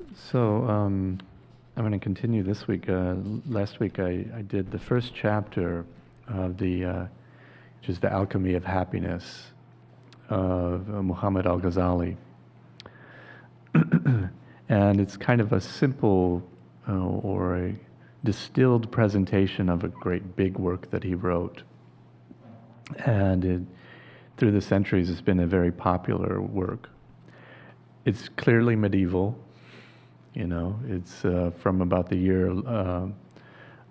I'm going to continue this week. Last week I did the first chapter of which is the Alchemy of Happiness of Muhammad al-Ghazali. And it's kind of a simple or a distilled presentation of a great big work that he wrote. And through the centuries, it's been a very popular work. It's clearly medieval. It's from about the year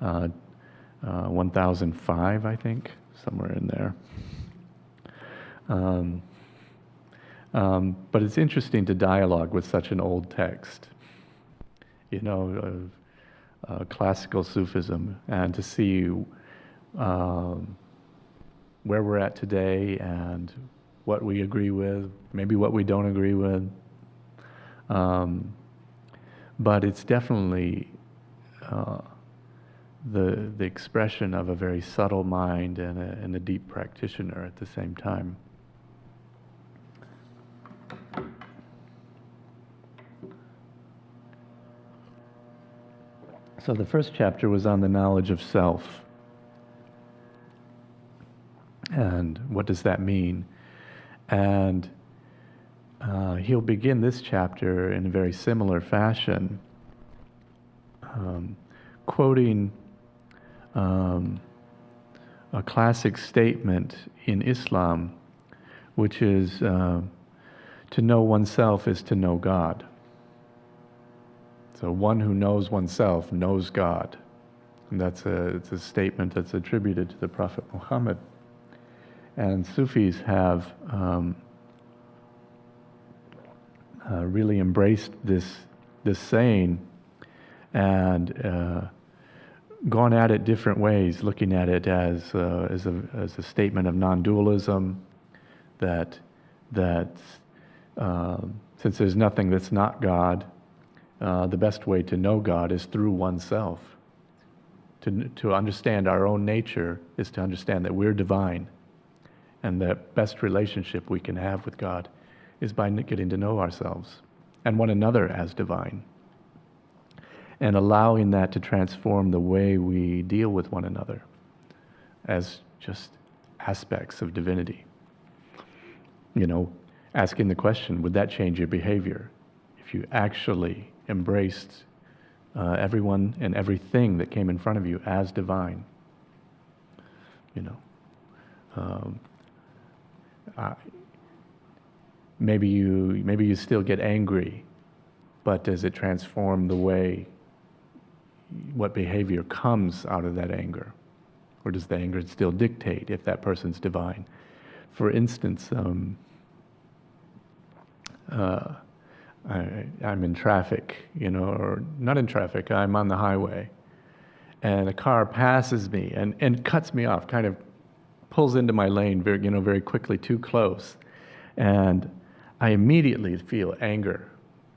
1005, I think, somewhere in there. But it's interesting to dialogue with such an old text, classical Sufism, and to see where we're at today and what we agree with, maybe what we don't agree with. But it's definitely the expression of a very subtle mind and a deep practitioner at the same time. So the first chapter was on the knowledge of self. And what does that mean? And he'll begin this chapter in a very similar fashion, quoting a classic statement in Islam, which is, to know oneself is to know God. So one who knows oneself knows God. And it's a statement that's attributed to the Prophet Muhammad. And Sufis have really embraced this saying and gone at it different ways, looking at it as a statement of non-dualism, that since there's nothing that's not God, the best way to know God is through oneself. To understand our own nature is to understand that we're divine, and the best relationship we can have with God is by getting to know ourselves and one another as divine, and allowing that to transform the way we deal with one another as just aspects of divinity. Asking the question, would that change your behavior if you actually embraced everyone and everything that came in front of you as divine? Maybe you still get angry, but does it transform the way, what behavior comes out of that anger? Or does the anger still dictate if that person's divine? For instance, I'm in traffic, or not in traffic, I'm on the highway, and a car passes me and cuts me off, kind of pulls into my lane very quickly, too close. And I immediately feel anger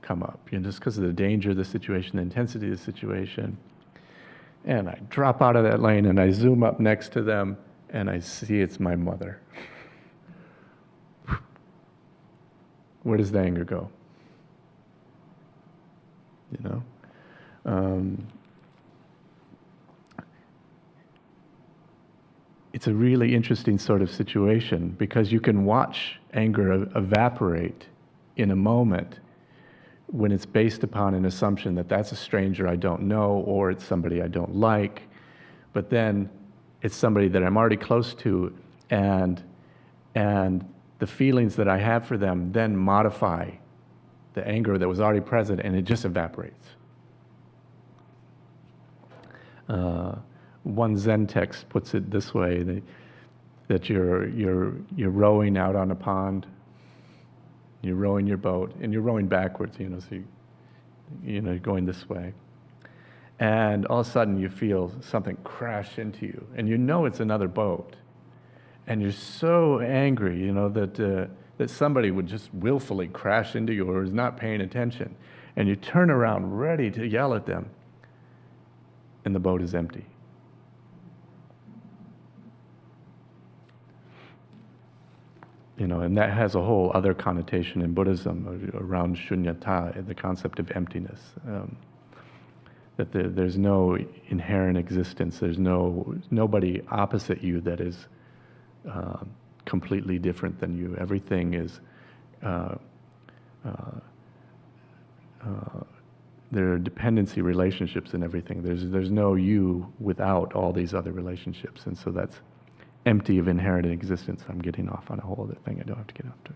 come up, just because of the danger of the situation, the intensity of the situation. And I drop out of that lane and I zoom up next to them and I see it's my mother. Where does the anger go? It's a really interesting sort of situation, because you can watch anger evaporate in a moment when it's based upon an assumption that that's a stranger I don't know, or it's somebody I don't like, but then it's somebody that I'm already close to, and the feelings that I have for them then modify the anger that was already present, and it just evaporates. One Zen text puts it this way: that you're rowing out on a pond, you're rowing your boat, and you're rowing backwards, so you're going this way, and all of a sudden you feel something crash into you, and it's another boat, and you're so angry, that somebody would just willfully crash into you or is not paying attention, and you turn around ready to yell at them, and the boat is empty. And that has a whole other connotation in Buddhism around shunyata, the concept of emptiness. That there's no inherent existence. There's nobody opposite you that is completely different than you. Everything is. There are dependency relationships in everything. There's no you without all these other relationships, and so that's empty of inherent existence. I'm getting off on a whole other thing I don't have to get off to.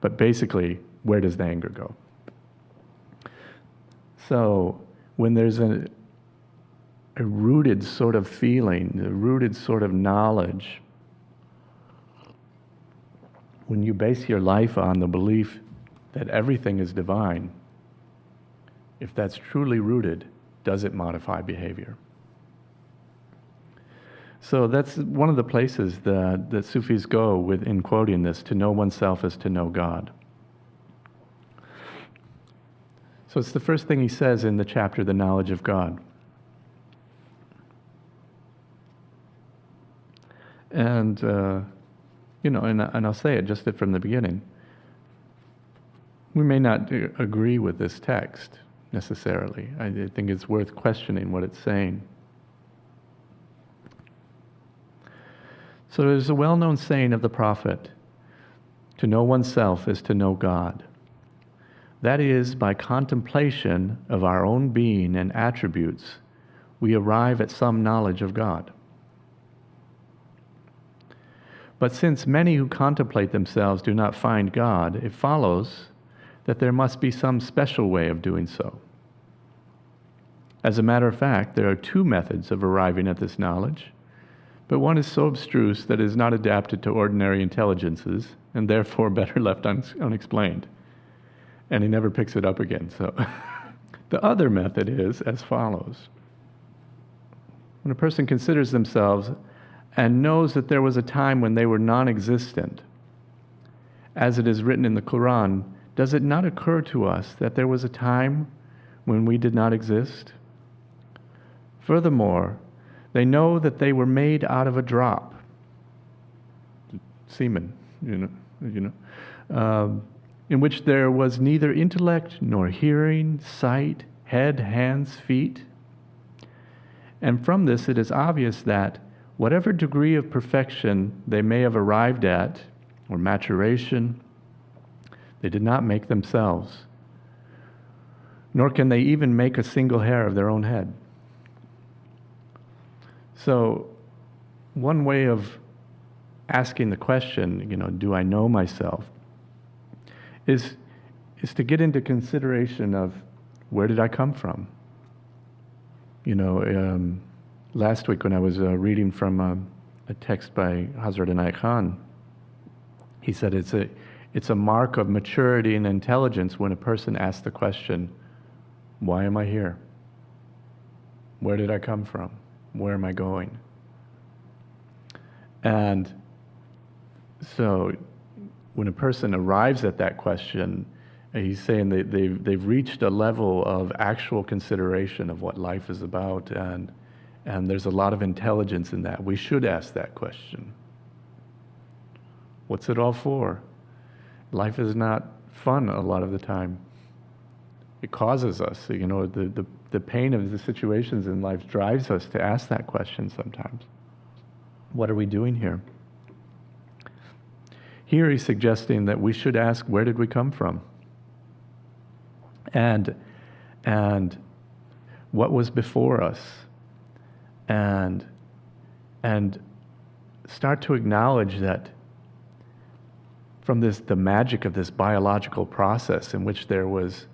But basically, where does the anger go? So when there's a rooted sort of feeling, a rooted sort of knowledge, when you base your life on the belief that everything is divine, if that's truly rooted, does it modify behavior? So that's one of the places that Sufis go in quoting this: to know oneself is to know God. So it's the first thing he says in the chapter, The Knowledge of God. And, and I'll say it just from the beginning. We may not agree with this text necessarily. I think it's worth questioning what it's saying. So there's a well-known saying of the prophet, to know oneself is to know God. That is, by contemplation of our own being and attributes, we arrive at some knowledge of God. But since many who contemplate themselves do not find God, it follows that there must be some special way of doing so. As a matter of fact, there are two methods of arriving at this knowledge, but one is so abstruse that it is not adapted to ordinary intelligences, and therefore better left unexplained. And he never picks it up again. So the other method is as follows. When a person considers themselves and knows that there was a time when they were non-existent, as it is written in the Quran, does it not occur to us that there was a time when we did not exist? Furthermore, they know that they were made out of a drop, semen, in which there was neither intellect nor hearing, sight, head, hands, feet. And from this it is obvious that whatever degree of perfection they may have arrived at, or maturation, they did not make themselves, nor can they even make a single hair of their own head. So one way of asking the question, do I know myself, is to get into consideration of where did I come from? Last week when I was reading from a text by Hazrat Inayat Khan, he said it's a mark of maturity and intelligence when a person asks the question, why am I here? Where did I come from? Where am I going? And so when a person arrives at that question, he's saying they've reached a level of actual consideration of what life is about, and there's a lot of intelligence in that. We should ask that question. What's it all for? Life is not fun a lot of the time. It causes us, the pain of the situations in life drives us to ask that question sometimes. What are we doing here? Here he's suggesting that we should ask, where did we come from? And what was before us? And start to acknowledge that from the magic of this biological process in which there was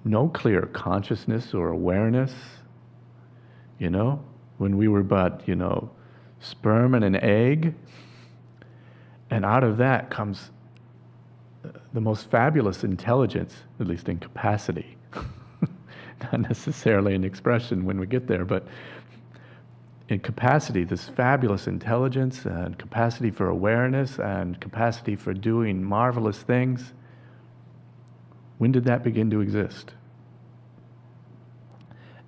no clear consciousness or awareness, when we were but, sperm and an egg, and out of that comes the most fabulous intelligence, at least in capacity, not necessarily in expression when we get there, but in capacity, this fabulous intelligence and capacity for awareness and capacity for doing marvelous things. When did that begin to exist?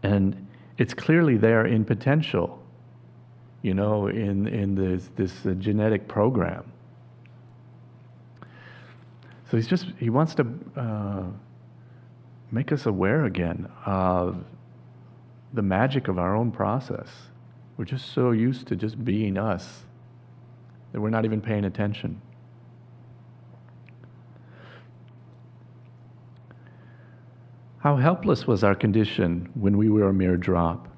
And it's clearly there in potential. in this genetic program. So he wants to make us aware again of the magic of our own process. We're just so used to just being us that we're not even paying attention. How helpless was our condition when we were a mere drop?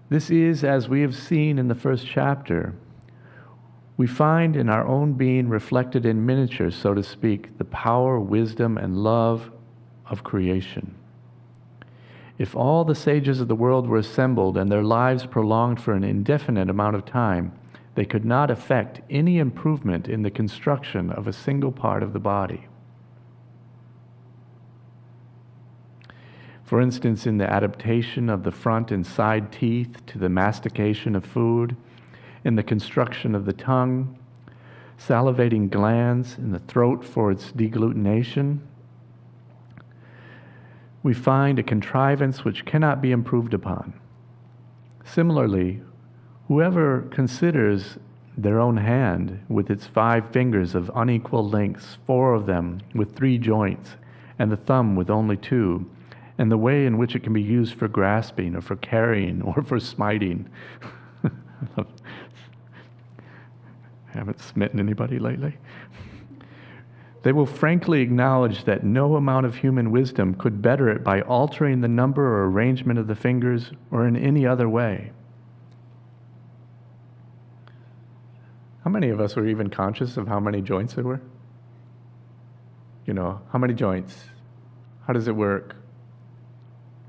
This is, as we have seen in the first chapter, we find in our own being reflected in miniature, so to speak, the power, wisdom, and love of creation. If all the sages of the world were assembled and their lives prolonged for an indefinite amount of time, they could not effect any improvement in the construction of a single part of the body. For instance, in the adaptation of the front and side teeth to the mastication of food, in the construction of the tongue, salivating glands in the throat for its deglutination, we find a contrivance which cannot be improved upon. Similarly, whoever considers their own hand with its 5 fingers of unequal lengths, 4 of them with 3 joints, and the thumb with only 2, and the way in which it can be used for grasping or for carrying or for smiting. Haven't smitten anybody lately? They will frankly acknowledge that no amount of human wisdom could better it by altering the number or arrangement of the fingers or in any other way. How many of us were even conscious of how many joints there were? How many joints? How does it work?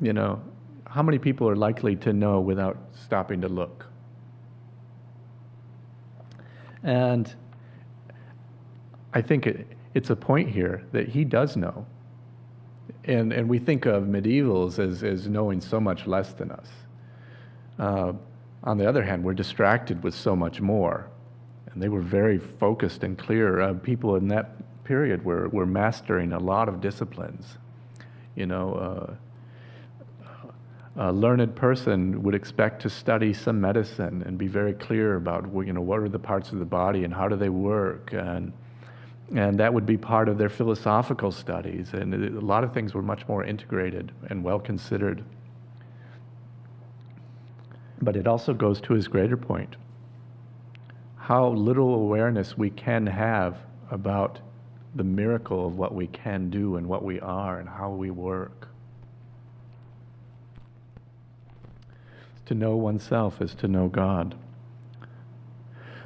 How many people are likely to know without stopping to look? And I think it's a point here that he does know. And we think of medievals as knowing so much less than us. On the other hand, we're distracted with so much more. And they were very focused and clear. People in that period were mastering a lot of disciplines. A learned person would expect to study some medicine and be very clear about, what are the parts of the body and how do they work, and that would be part of their philosophical studies. And a lot of things were much more integrated and well considered. But it also goes to his greater point: how little awareness we can have about the miracle of what we can do and what we are and how we work. To know oneself is to know God.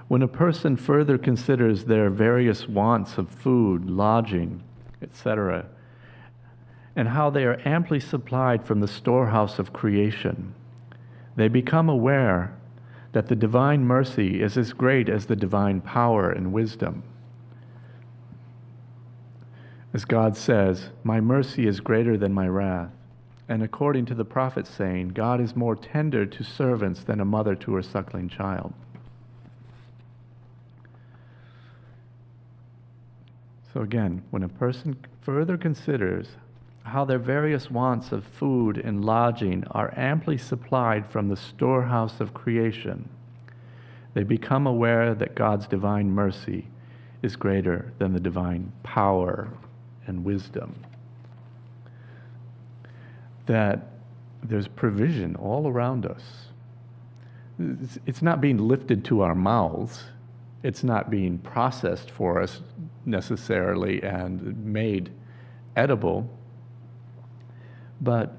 When a person further considers their various wants of food, lodging, etc., and how they are amply supplied from the storehouse of creation, they become aware that the divine mercy is as great as the divine power and wisdom. As God says, "My mercy is greater than my wrath." And according to the prophet's saying, God is more tender to servants than a mother to her suckling child. So again, when a person further considers how their various wants of food and lodging are amply supplied from the storehouse of creation, they become aware that God's divine mercy is greater than the divine power and wisdom. That there's provision all around us. It's not being lifted to our mouths. It's not being processed for us necessarily and made edible. But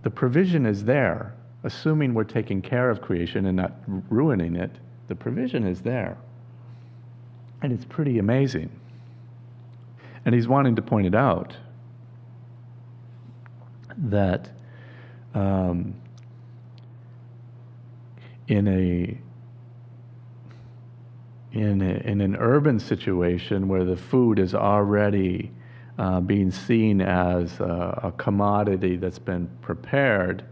the provision is there, assuming we're taking care of creation and not ruining it. The provision is there. And it's pretty amazing. And he's wanting to point it out that in an urban situation where the food is already being seen as a commodity that's been prepared,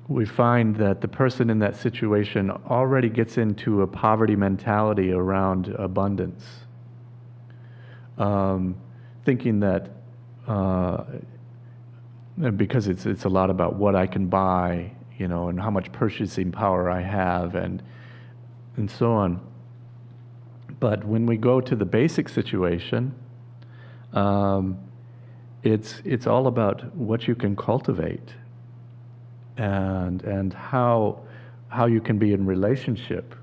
we find that the person in that situation already gets into a poverty mentality around abundance. Thinking that because it's a lot about what I can buy, and how much purchasing power I have, and so on. But when we go to the basic situation, it's all about what you can cultivate, and how you can be in relationship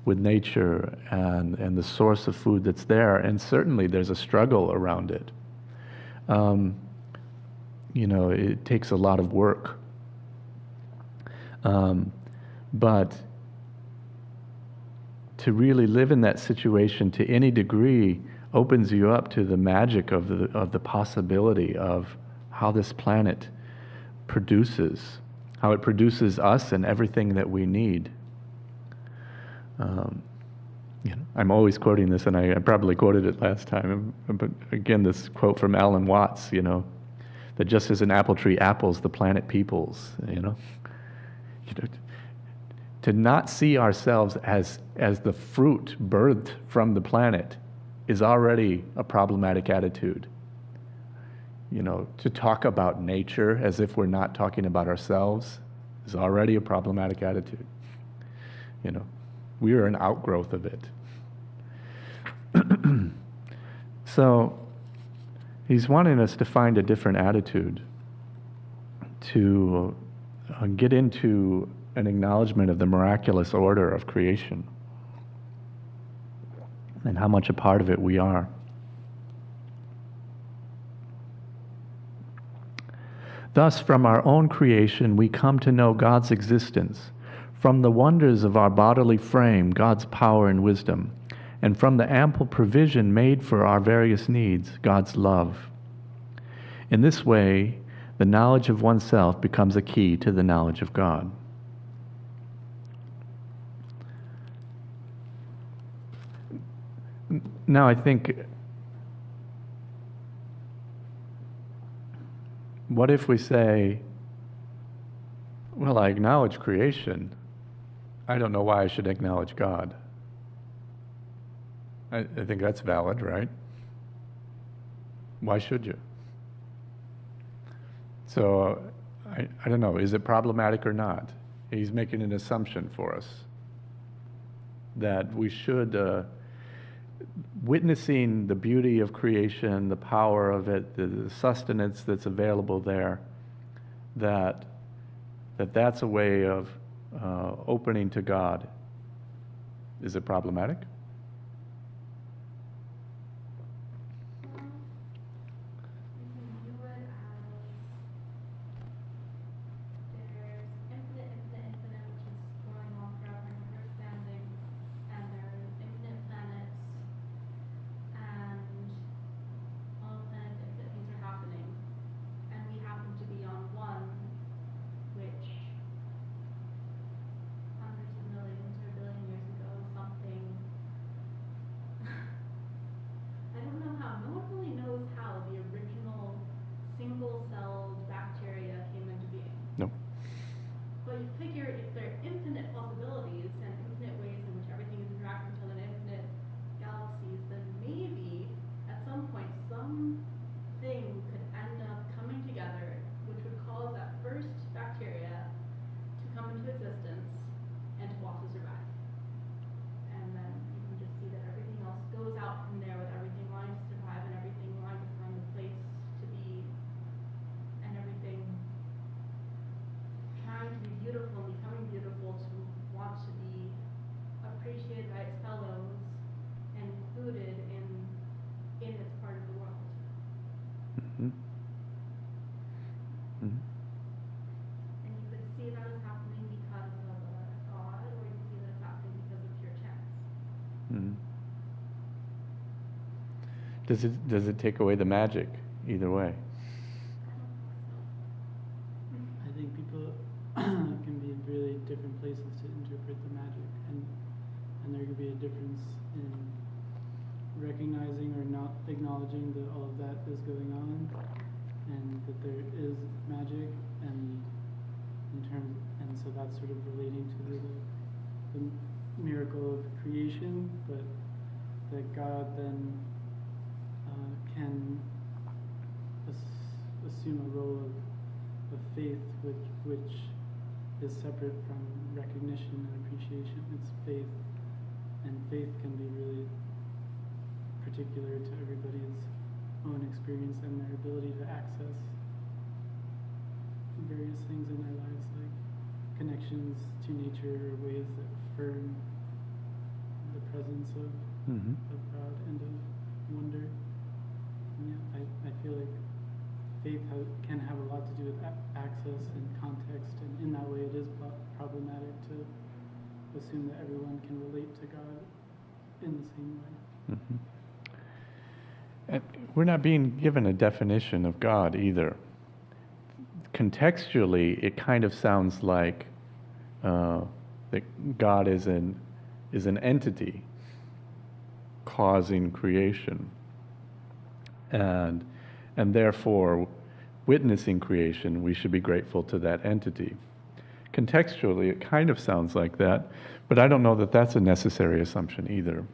with nature and the source of food that's there. And certainly there's a struggle around it. It takes a lot of work. But to really live in that situation to any degree opens you up to the magic of the possibility of how this planet produces, how it produces us and everything that we need. I'm always quoting this, and I probably quoted it last time, but again, this quote from Alan Watts, that just as an apple tree apples, the planet peoples, to not see ourselves as the fruit birthed from the planet is already a problematic attitude. To talk about nature as if we're not talking about ourselves is already a problematic attitude. We are an outgrowth of it. So he's wanting us to find a different attitude, to get into an acknowledgement of the miraculous order of creation and how much a part of it we are. Thus, from our own creation, we come to know God's existence, from the wonders of our bodily frame, God's power and wisdom, and from the ample provision made for our various needs, God's love. In this way, the knowledge of oneself becomes a key to the knowledge of God. Now, I think, what if we say, well, I acknowledge creation. I don't know why I should acknowledge God. I think that's valid, right? Why should you? So, I don't know, is it problematic or not? He's making an assumption for us that we should, witnessing the beauty of creation, the power of it, the sustenance that's available there, that's a way of opening to God. Is it problematic? Does it take away the magic either way? I think people can be in really different places to interpret the magic, and there could be a difference in recognizing or not acknowledging that all of that is going on, and that there is magic, and so that's sort of relating to the miracle of creation, but that God then can assume a role of a faith which is separate from recognition and appreciation. It's faith, and faith can be really particular to everybody's own experience and their ability to access various things in their lives, like connections to nature, or ways that affirm the presence of God and of wonder. And yeah, I feel like faith can have a lot to do with access and context, and in that way it is problematic to assume that everyone can relate to God in the same way. And we're not being given a definition of God either. Contextually, it kind of sounds like that God is an entity causing creation, and therefore, witnessing creation, we should be grateful to that entity. Contextually, it kind of sounds like that, but I don't know that that's a necessary assumption either.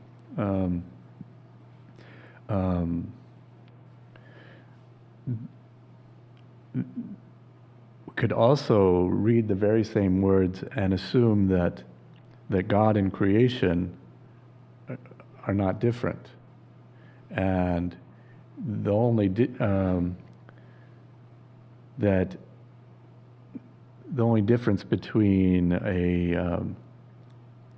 We could also read the very same words and assume that God and creation are not different, and the only difference between a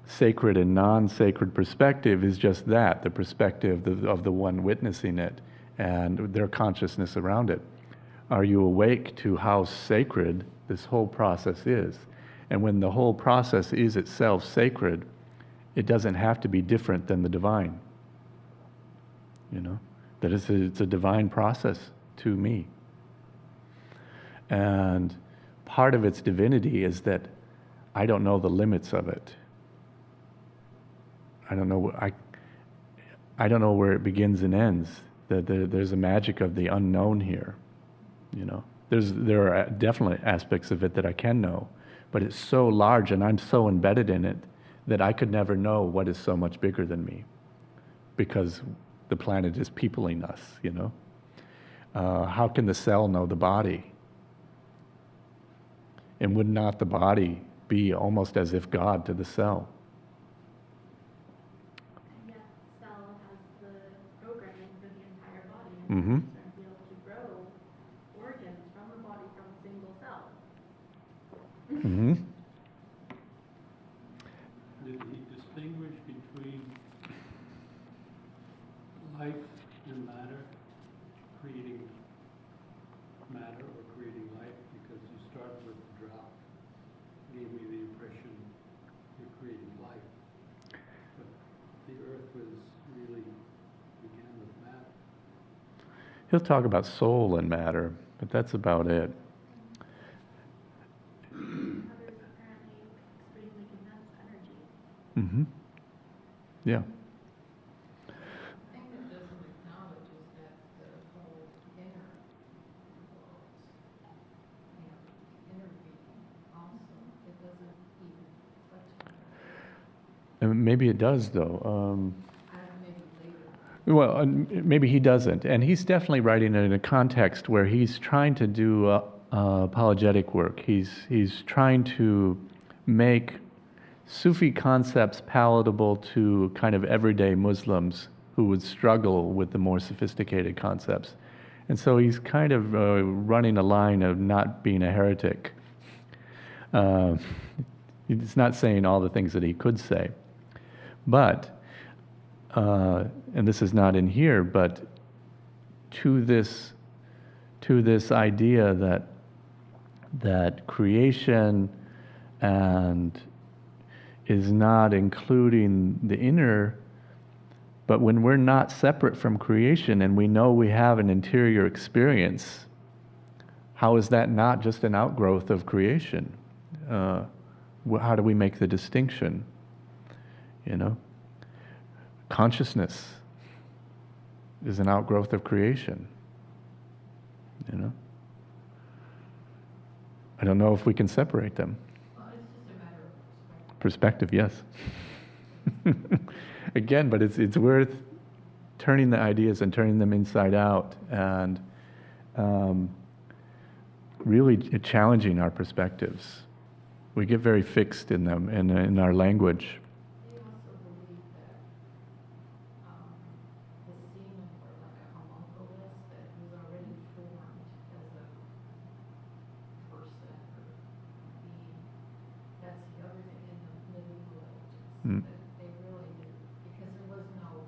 sacred and non-sacred perspective is just that, the perspective of the one witnessing it and their consciousness around it. Are you awake to how sacred this whole process is? And when the whole process is itself sacred, it doesn't have to be different than the divine. You know, that it's a divine process to me. And part of its divinity is that I don't know the limits of it. I don't know where it begins and ends. There's a magic of the unknown here. You know, there are definitely aspects of it that I can know, but it's so large and I'm so embedded in it that I could never know what is so much bigger than me, because the planet is peopling us. You know, how can the cell know the body? And would not the body be almost as if God to the cell? And yet, the cell has the programming for the entire body, and Mm-hmm. to be able to grow organs from the body from a single cell. Mm-hmm. Did he distinguish between life and matter, creating matter or creating life? Because you start with the drop, gave me the impression you're creating life. But the earth was really began with matter. He'll talk about soul and matter, but that's about it. Others apparently extremely condensed energy. Mm-hmm. Yeah. The thing that doesn't acknowledge is that the whole inner world, the inner being also, it doesn't even touch on that. And maybe it does, though. Maybe later. Well, maybe he doesn't. And he's definitely writing it in a context where he's trying to do apologetic work. He's trying to make Sufi concepts palatable to kind of everyday Muslims who would struggle with the more sophisticated concepts. And so he's kind of running a line of not being a heretic. He's not saying all the things that he could say. But, and this is not in here, but to this idea that creation and is not including the inner, but when we're not separate from creation and we know we have an interior experience, how is that not just an outgrowth of creation? How do we make the distinction? You know, consciousness is an outgrowth of creation. You know, I don't know if we can separate them. Well, it's just a matter of Perspective, perspective. yes. Again, but it's worth turning the ideas and turning them inside out and really challenging our perspectives. We get very fixed in them, in our language. They also believe that the semen, or like a homunculus, that was already formed as a person or being. That's the other thing in the medieval Mm. religions, that they really knew, because there was no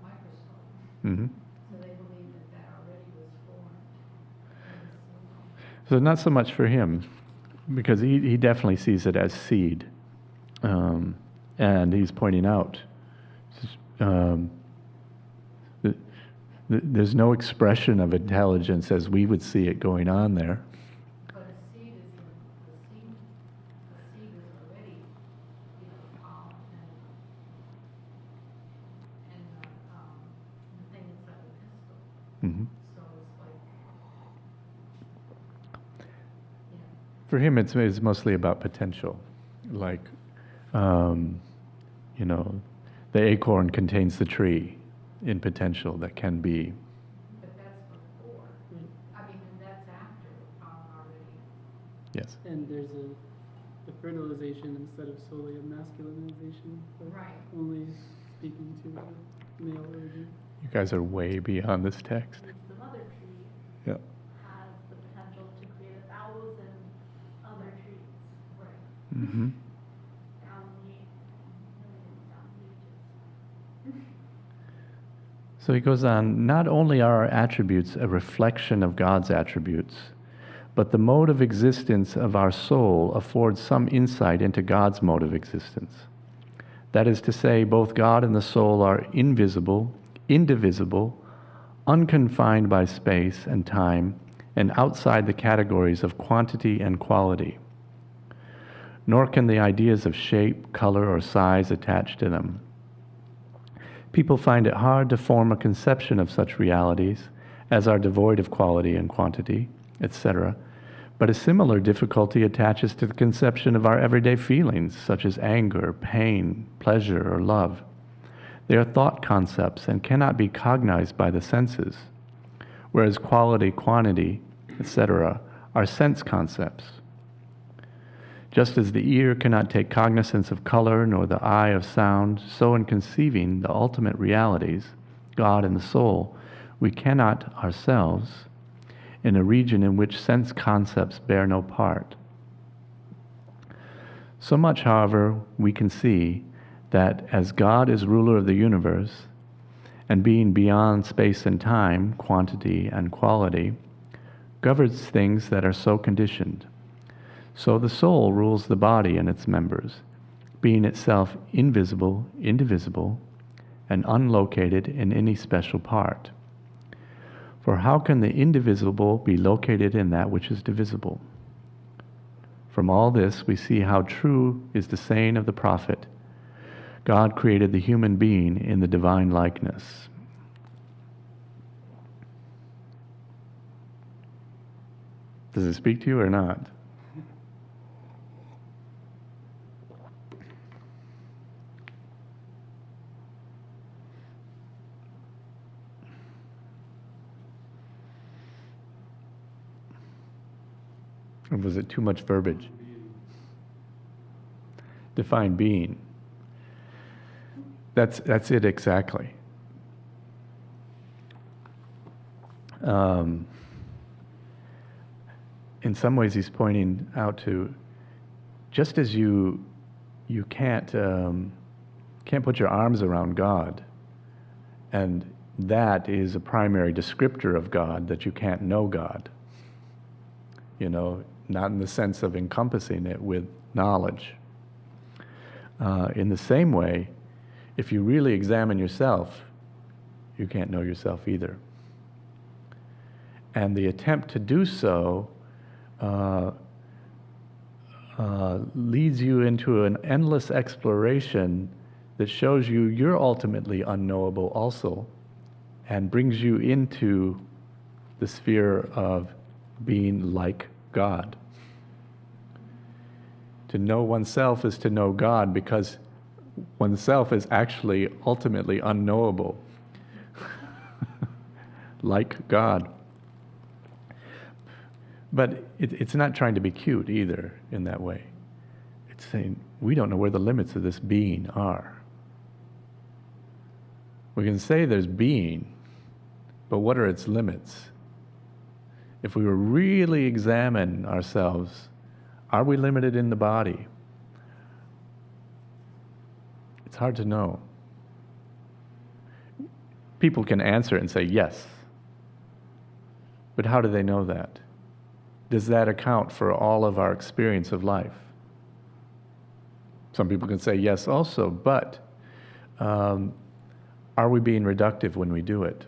microscope. Hmm. So they believe that that already was formed in the semen. So not so much for him, because he definitely sees it as seed. And he's pointing out that there's no expression of intelligence as we would see it going on there. But a seed is already, pollen and the thing inside the pistil. Hmm. So it's like, For him, it's mostly about potential. Like, the acorn contains the tree in potential that can be. but that's before. I mean, and that's after the pollen already. Yes. And there's the fertilization instead of solely a masculinization, but Right. only speaking to the male origin. You guys are way beyond this text. The mother tree Yeah. has the potential to create 1,000 other trees Right. Hmm. down the millions down the ages. So he goes on, not only are our attributes a reflection of God's attributes, but the mode of existence of our soul affords some insight into God's mode of existence. That is to say, both God and the soul are invisible, indivisible, unconfined by space and time, and outside the categories of quantity and quality. Nor can the ideas of shape, color, or size attach to them. People find it hard to form a conception of such realities as are devoid of quality and quantity, etc. But a similar difficulty attaches to the conception of our everyday feelings, such as anger, pain, pleasure, or love. They are thought concepts and cannot be cognized by the senses, whereas quality, quantity, etc. are sense concepts. Just as the ear cannot take cognizance of color nor the eye of sound, so in conceiving the ultimate realities, God and the soul, we cannot ourselves, in a region in which sense concepts bear no part. So much, however, we can see that as God is ruler of the universe, and being beyond space and time, quantity and quality, governs things that are so conditioned. So the soul rules the body and its members, being itself invisible, indivisible, and unlocated in any special part. For how can the indivisible be located in that which is divisible? From all this, we see how true is the saying of the prophet, God created the human being in the divine likeness. Does it speak to you or not? Or was it too much verbiage? Define being. That's it exactly. In some ways, he's pointing out to, just as you can't put your arms around God, and that is a primary descriptor of God, that you can't know God. Not in the sense of encompassing it with knowledge. In the same way, if you really examine yourself, you can't know yourself either. And the attempt to do so leads you into an endless exploration that shows you you're ultimately unknowable also, and brings you into the sphere of being like God. To know oneself is to know God, because oneself is actually ultimately unknowable, like God. But it's not trying to be cute either in that way. It's saying, we don't know where the limits of this being are. We can say there's being, but what are its limits? If we were really examine ourselves, are we limited in the body? It's hard to know. People can answer it and say yes. But how do they know that? Does that account for all of our experience of life? Some people can say yes also, but are we being reductive when we do it?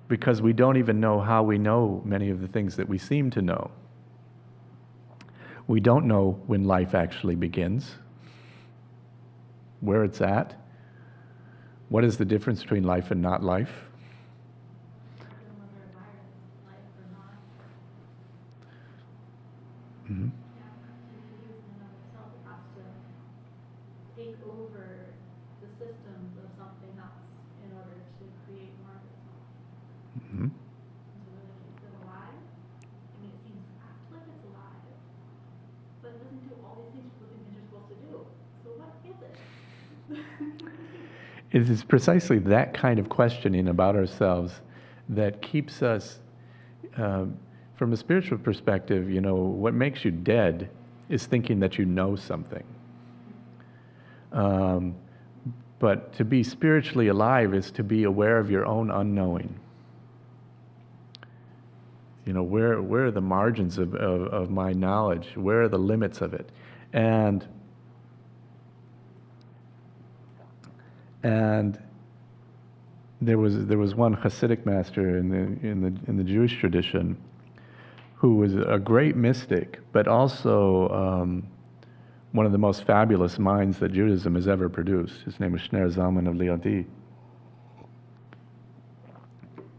Because we don't even know how we know many of the things that we seem to know. We don't know when life actually begins, where it's at, what is the difference between life and not life. Whether a virus is life or not. Mm-hmm. Yeah, to use in and of itself, it has to take over the systems of something else in order to create more of itself. Mm-hmm. So really, is it alive? I mean, it seems to act like it's alive, but it doesn't do all these things people think you're supposed to do. So what is it? It is precisely that kind of questioning about ourselves that keeps us, from a spiritual perspective, what makes you dead is thinking that you know something. But to be spiritually alive is to be aware of your own unknowing. Where are the margins of my knowledge? Where are the limits of it? And there was one Hasidic master in the Jewish tradition who was a great mystic, but also one of the most fabulous minds that Judaism has ever produced. His name was Shner Zalman of Liadi.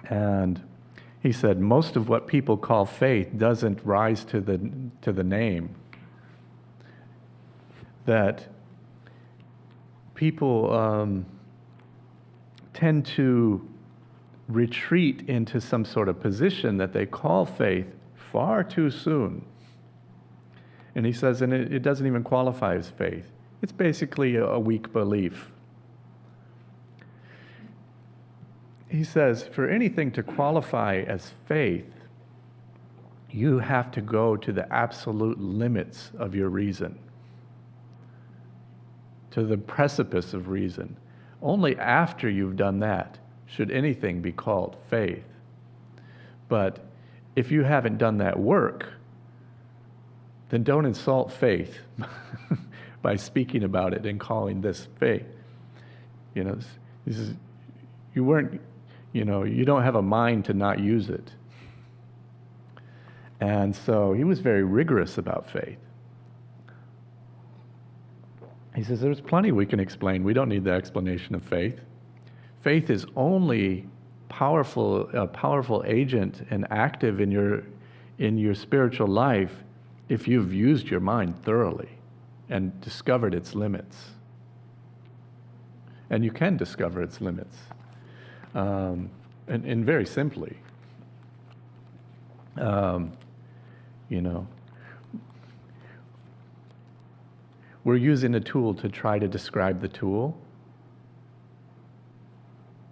And he said, most of what people call faith doesn't rise to the name. That people tend to retreat into some sort of position that they call faith far too soon. And he says, and it doesn't even qualify as faith. It's basically a weak belief. He says, for anything to qualify as faith, you have to go to the absolute limits of your reason, to the precipice of reason. Only after you've done that should anything be called faith. But if you haven't done that work, then don't insult faith by speaking about it and calling this faith. This is, you weren't, you don't have a mind to not use it. And so he was very rigorous about faith. He says, there's plenty we can explain. We don't need the explanation of faith. Faith is only a powerful agent and active in your spiritual life if you've used your mind thoroughly and discovered its limits. And you can discover its limits. And very simply, we're using a tool to try to describe the tool.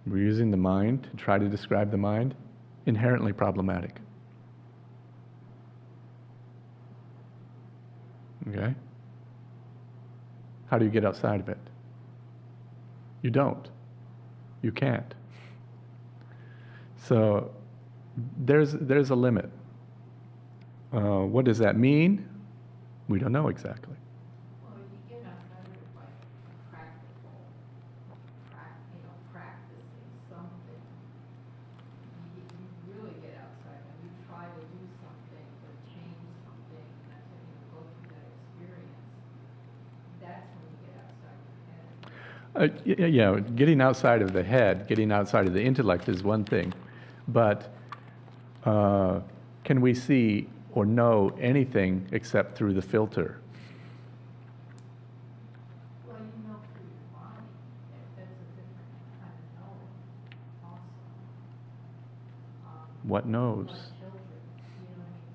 We're using the mind to try to describe the mind. Inherently problematic. Okay? How do you get outside of it? You don't. You can't. So there's a limit. What does that mean? We don't know exactly. Well, you get outside of it by practicing something. You really get outside when you try to do something or change something, and that's when you go through that experience. That's when you get outside your head. Yeah, getting outside of the head, getting outside of the intellect is one thing, but can we see or know anything except through the filter? Well, you know through your body. That's a different kind of knowing also. What knows? Like children, you know what I mean?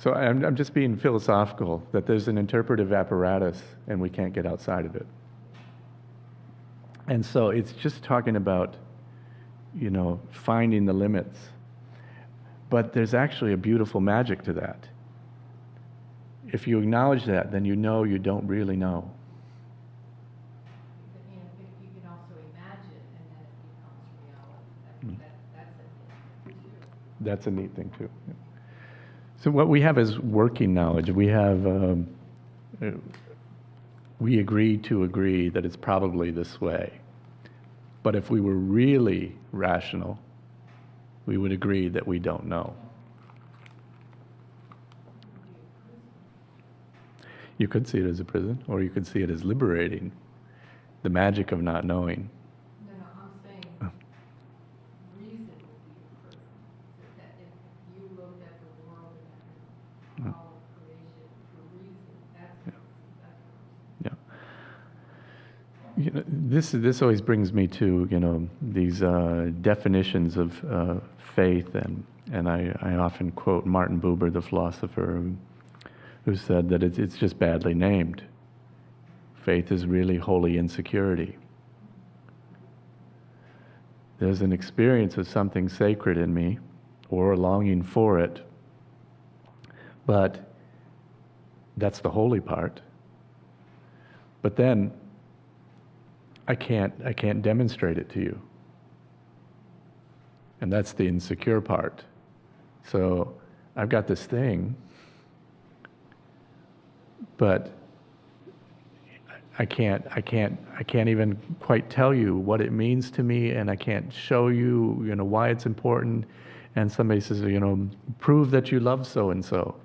So I'm just being philosophical, that there's an interpretive apparatus and we can't get outside of it. And so it's just talking about, finding the limits. But there's actually a beautiful magic to that. If you acknowledge that, then you know you don't really know. You can also imagine, and then it becomes reality. That's a neat thing too. That's a neat thing too. Yeah. So what we have is working knowledge. We have, we agree to agree that it's probably this way. But if we were really rational, we would agree that we don't know. You could see it as a prison, or you could see it as liberating, the magic of not knowing. No, I'm saying reason would be a prison. That if you looked at the world and all of creation for reason, that's This always brings me to these definitions of faith, and I often quote Martin Buber, the philosopher, who said that it's just badly named. Faith is really holy insecurity. There's an experience of something sacred in me, or a longing for it, but that's the holy part. But then I can't demonstrate it to you. And that's the insecure part. So I've got this thing, but I can't even quite tell you what it means to me, and I can't show you, why it's important. And somebody says, prove that you love so and so.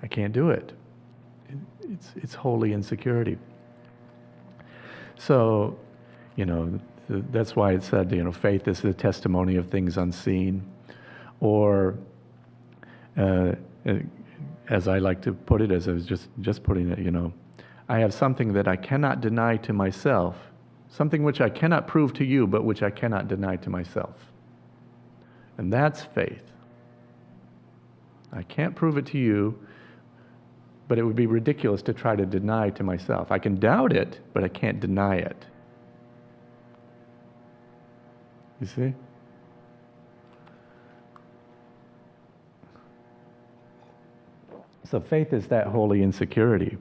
I can't do it. It's holy insecurity. So, that's why it said, faith is the testimony of things unseen. Or, as I like to put it, as I was just putting it, I have something that I cannot deny to myself, something which I cannot prove to you, but which I cannot deny to myself. And that's faith. I can't prove it to you, but it would be ridiculous to try to deny to myself. I can doubt it, but I can't deny it. You see? So faith is that holy insecurity.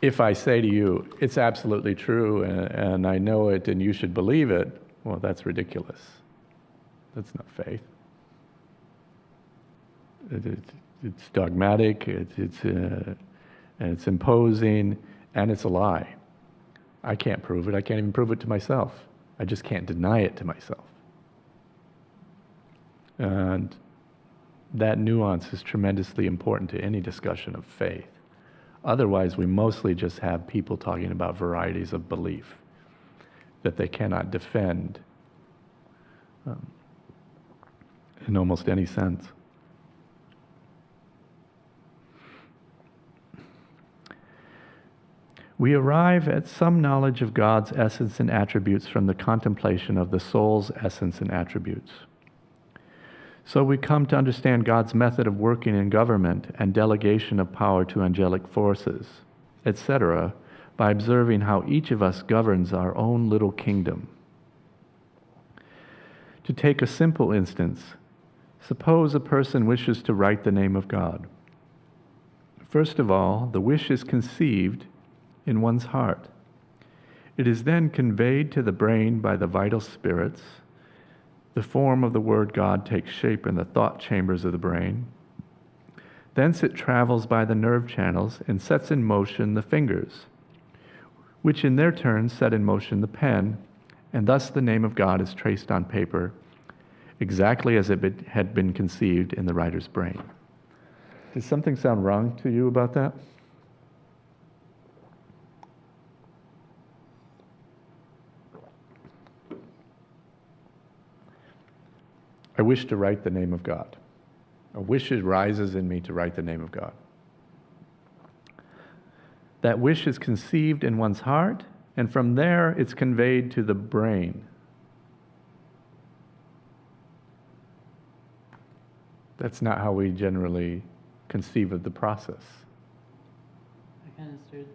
If I say to you, it's absolutely true, and I know it, and you should believe it, well, that's ridiculous. That's not faith. It's dogmatic, and it's imposing, and it's a lie. I can't prove it. I can't even prove it to myself. I just can't deny it to myself. And that nuance is tremendously important to any discussion of faith. Otherwise, we mostly just have people talking about varieties of belief that they cannot defend in almost any sense. We arrive at some knowledge of God's essence and attributes from the contemplation of the soul's essence and attributes. So we come to understand God's method of working in government and delegation of power to angelic forces, etc., by observing how each of us governs our own little kingdom. To take a simple instance, suppose a person wishes to write the name of God. First of all, the wish is conceived in one's heart. It is then conveyed to the brain by the vital spirits. The form of the word God takes shape in the thought chambers of the brain. Thence it travels by the nerve channels and sets in motion the fingers, which in their turn set in motion the pen, and thus the name of God is traced on paper, exactly as it had been conceived in the writer's brain. Does something sound wrong to you about that? I wish to write the name of God. A wish arises in me to write the name of God. That wish is conceived in one's heart, and from there it's conveyed to the brain. That's not how we generally conceive of the process. I kind of started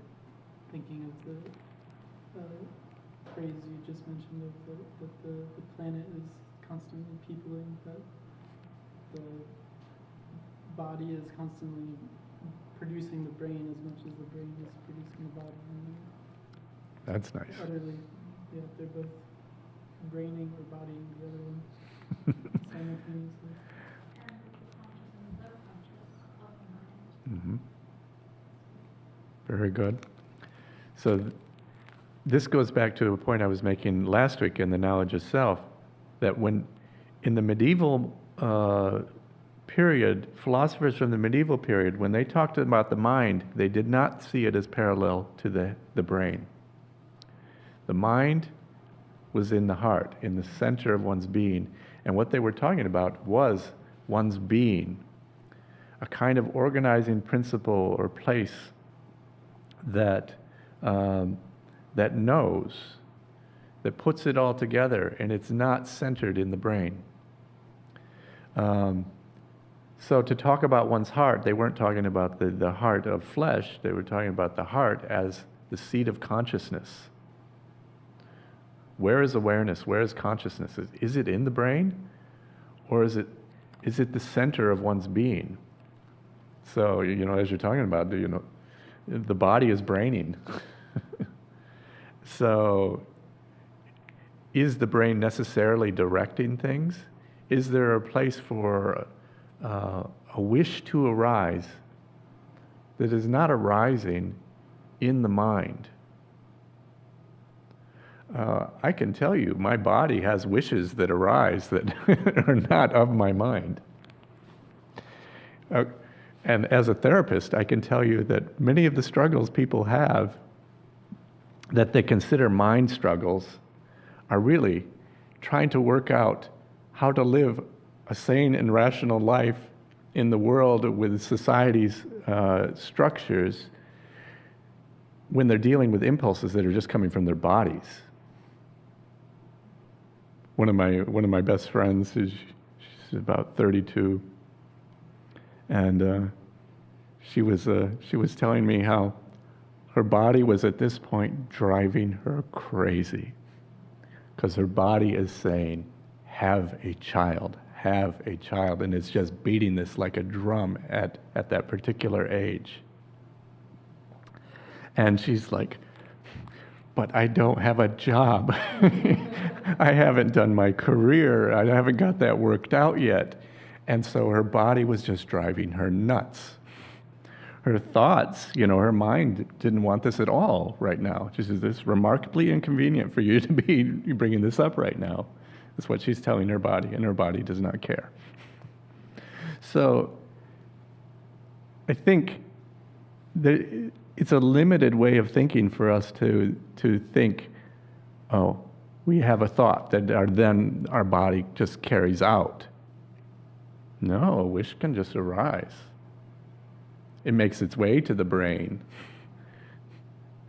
thinking of the phrase you just mentioned of that the planet is constantly peopling, that the body is constantly producing the brain as much as the brain is producing the body. And That's nice. utterly, yeah, they're both braining or bodying the other one simultaneously. And the conscious and the subconscious of the mind. Very good. So this goes back to a point I was making last week in the knowledge of self, that when in the medieval period, philosophers from the medieval period, when they talked about the mind, they did not see it as parallel to the brain. The mind was in the heart, in the center of one's being, and what they were talking about was one's being, a kind of organizing principle or place that that knows, that puts it all together, and it's not centered in the brain. So to talk about one's heart, they weren't talking about the heart of flesh, they were talking about the heart as the seat of consciousness. Where is awareness? Where is consciousness? Is it in the brain? Or is it the center of one's being? So, as you're talking about, the body is braining. So, is the brain necessarily directing things? Is there a place for a wish to arise that is not arising in the mind? I can tell you, my body has wishes that arise that are not of my mind. And as a therapist, I can tell you that many of the struggles people have that they consider mind struggles are really trying to work out how to live a sane and rational life in the world with society's structures when they're dealing with impulses that are just coming from their bodies. One of my best friends, she's about 32, and she was telling me how her body was at this point driving her crazy, because her body is saying, have a child, and it's just beating this like a drum at that particular age. And she's like, but I don't have a job. I haven't done my career. I haven't got that worked out yet. And so her body was just driving her nuts. Her thoughts, her mind didn't want this at all right now. She says, this is remarkably inconvenient for you to be bringing this up right now. That's what she's telling her body, and her body does not care. So I think that it's a limited way of thinking for us to think, oh, we have a thought that then our body just carries out. No, a wish can just arise. It makes its way to the brain,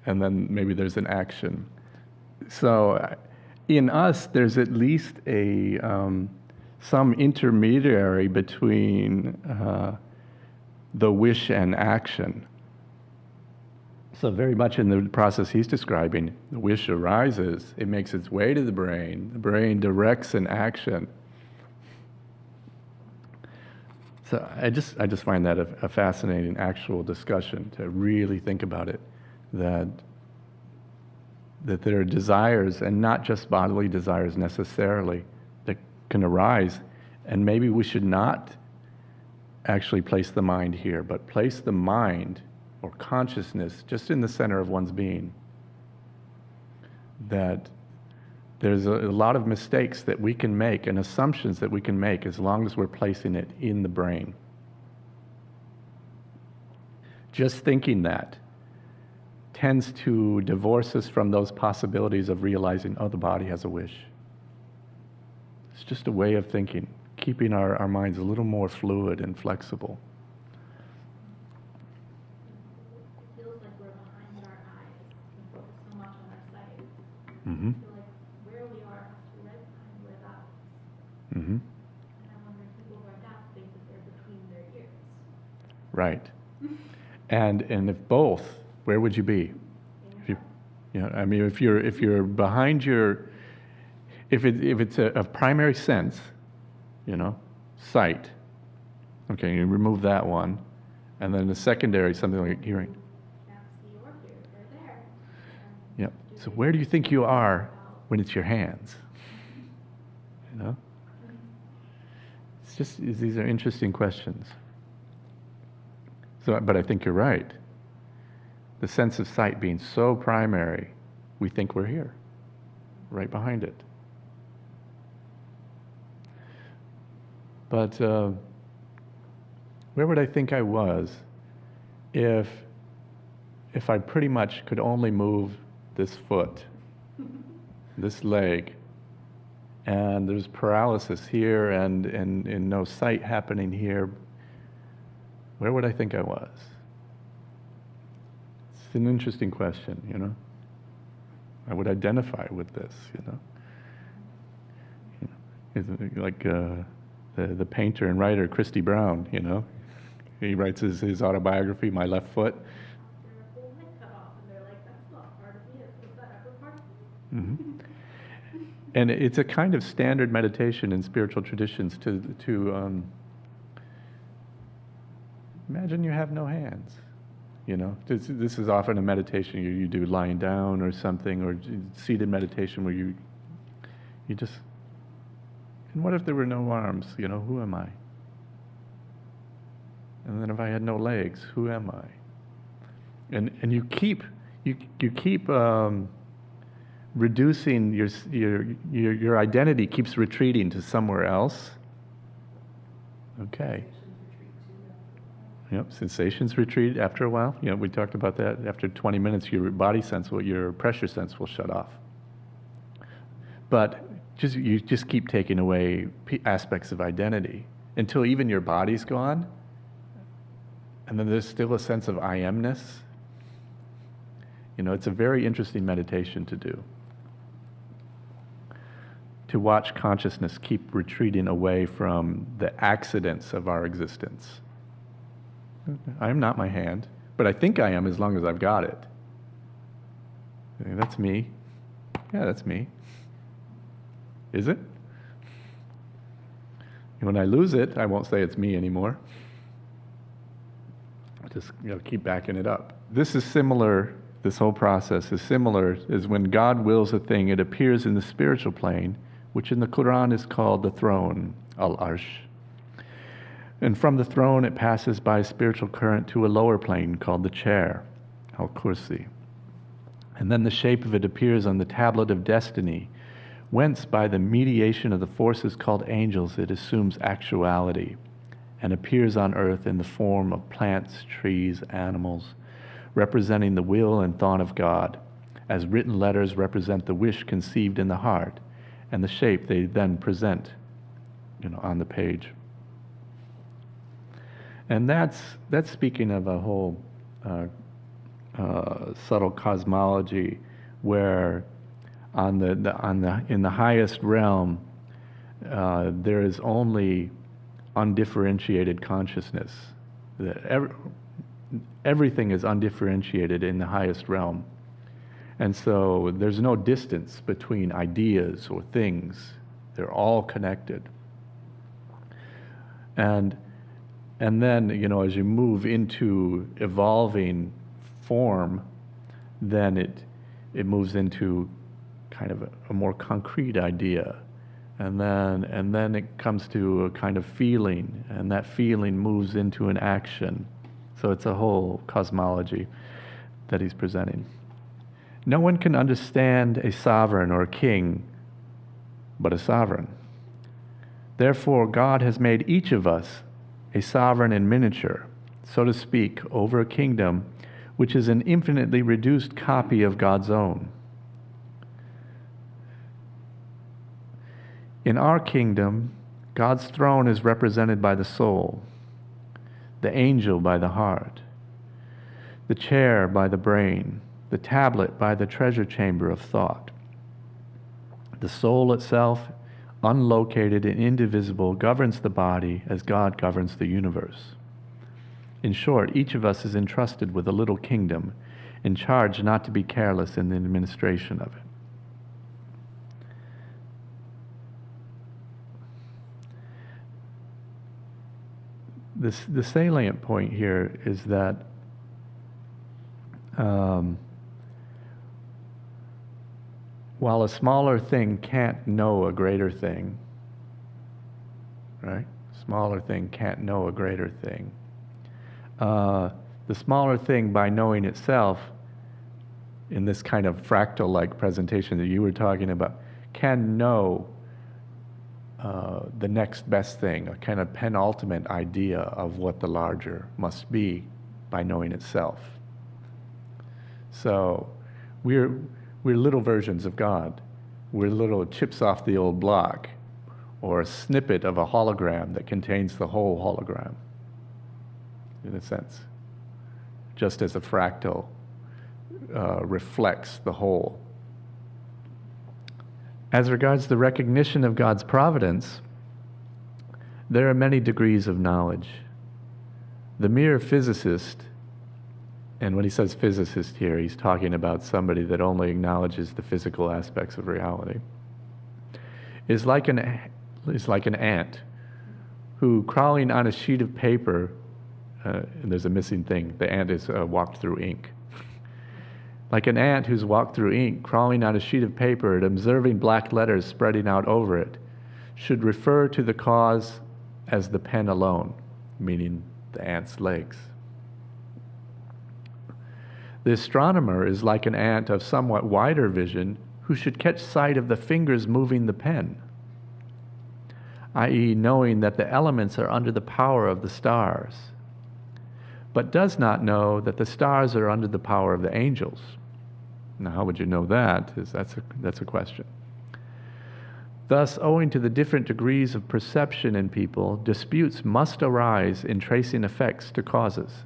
and then maybe there's an action. So in us, there's at least some intermediary between the wish and action. So very much in the process he's describing, the wish arises, it makes its way to the brain directs an action. So I just find that a fascinating actual discussion to really think about it, that there are desires, and not just bodily desires necessarily, that can arise, and maybe we should not actually place the mind here, but place the mind or consciousness just in the center of one's being. That there's a lot of mistakes that we can make and assumptions that we can make as long as we're placing it in the brain. Just thinking that tends to divorce us from those possibilities of realizing, oh, the body has a wish. It's just a way of thinking, keeping our minds a little more fluid and flexible. It feels like we're behind our eyes and focus so much on our sight. Mm-hmm. I feel like where we are has to be right behind where that is. Mm-hmm. And I wonder if people who are deaf think that they're Right. And if both, where would you be? If you, I mean, if you're behind your, if it's a primary sense, sight. Okay, you remove that one, and then the secondary, something like hearing. Can't see or hear or there. Yep. So where do you think you are when it's your hands? It's just, these are interesting questions. So, but I think you're right. The sense of sight being so primary, we think we're here, right behind it. But where would I think I was if I pretty much could only move this foot, this leg, and there's paralysis here and no sight happening here? Where would I think I was? It's an interesting question, I would identify with this, Like the painter and writer Christy Brown, He writes his autobiography, My Left Foot. Their whole neck cut off, and they're like, that's not part of me. Is that ever part of me? Mm-hmm. And it's a kind of standard meditation in spiritual traditions to imagine you have no hands. This is often a meditation you do lying down or something, or seated meditation where you just. And what if there were no arms? Who am I? And then if I had no legs, who am I? And you keep reducing your identity keeps retreating to somewhere else. Okay. Yep, sensations retreat after a while. We talked about that. After 20 minutes, your body sense your pressure sense will shut off. But you just keep taking away aspects of identity until even your body's gone, and then there's still a sense of I amness. It's a very interesting meditation to do. To watch consciousness keep retreating away from the accidents of our existence. I am not my hand, but I think I am as long as I've got it. That's me. Yeah, that's me. Is it? When I lose it, I won't say it's me anymore. I just keep backing it up. This is similar, this whole process is similar as when God wills a thing, it appears in the spiritual plane, which in the Quran is called the throne, al-arsh. And from the throne it passes by a spiritual current to a lower plane called the chair, al-kursi. And then the shape of it appears on the tablet of destiny, whence by the mediation of the forces called angels it assumes actuality and appears on earth in the form of plants, trees, animals, representing the will and thought of God, as written letters represent the wish conceived in the heart, and the shape they then present, on the page. And that's speaking of a whole subtle cosmology where in the highest realm there is only undifferentiated consciousness. Everything is undifferentiated in the highest realm. And so there's no distance between ideas or things. They're all connected. And then, as you move into evolving form, then it moves into kind of a more concrete idea. And then it comes to a kind of feeling, and that feeling moves into an action. So it's a whole cosmology that he's presenting. No one can understand a sovereign or a king but a sovereign. Therefore, God has made each of us a sovereign in miniature, so to speak, over a kingdom which is an infinitely reduced copy of God's own. In our kingdom, God's throne is represented by the soul, the angel by the heart, the chair by the brain, the tablet by the treasure chamber of thought. The soul itself, unlocated and indivisible, governs the body as God governs the universe. In short, each of us is entrusted with a little kingdom, in charge not to be careless in the administration of it. The salient point here is that while a smaller thing can't know a greater thing, right? Smaller thing can't know a greater thing. The smaller thing, by knowing itself, in this kind of fractal-like presentation that you were talking about, can know the next best thing, a kind of penultimate idea of what the larger must be by knowing itself. So we're little versions of God. We're little chips off the old block, or a snippet of a hologram that contains the whole hologram, in a sense, just as a fractal reflects the whole. As regards the recognition of God's providence, there are many degrees of knowledge. The mere physicist, and when he says physicist here, he's talking about somebody that only acknowledges the physical aspects of reality, is like an ant who, crawling on a sheet of paper, and there's a missing thing, the ant is walked through ink. Like an ant who's walked through ink, crawling on a sheet of paper and observing black letters spreading out over it, should refer to the cause as the pen alone, meaning the ant's legs. The astronomer is like an ant of somewhat wider vision who should catch sight of the fingers moving the pen, i.e., knowing that the elements are under the power of the stars, but does not know that the stars are under the power of the angels. Now, how would you know that? That's a question. Thus, owing to the different degrees of perception in people, disputes must arise in tracing effects to causes.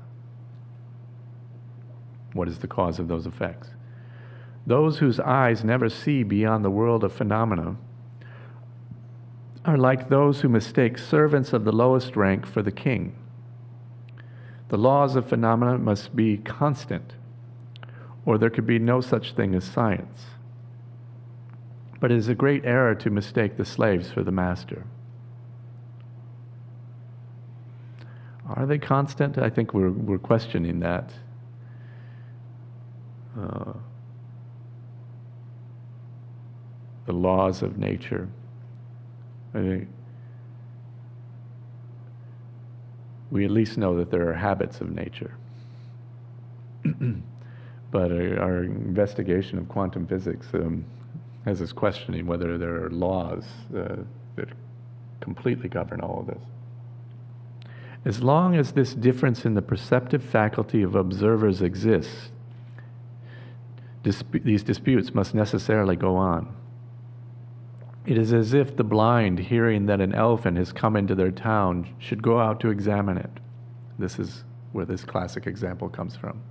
What is the cause of those effects? Those whose eyes never see beyond the world of phenomena are like those who mistake servants of the lowest rank for the king. The laws of phenomena must be constant, or there could be no such thing as science. But it is a great error to mistake the slaves for the master. Are they constant? I think we're questioning that. The laws of nature. I think we at least know that there are habits of nature. But our investigation of quantum physics has us questioning whether there are laws that completely govern all of this. As long as this difference in the perceptive faculty of observers exists, these disputes must necessarily go on. It is as if the blind, hearing that an elephant has come into their town, should go out to examine it. This is where this classic example comes from.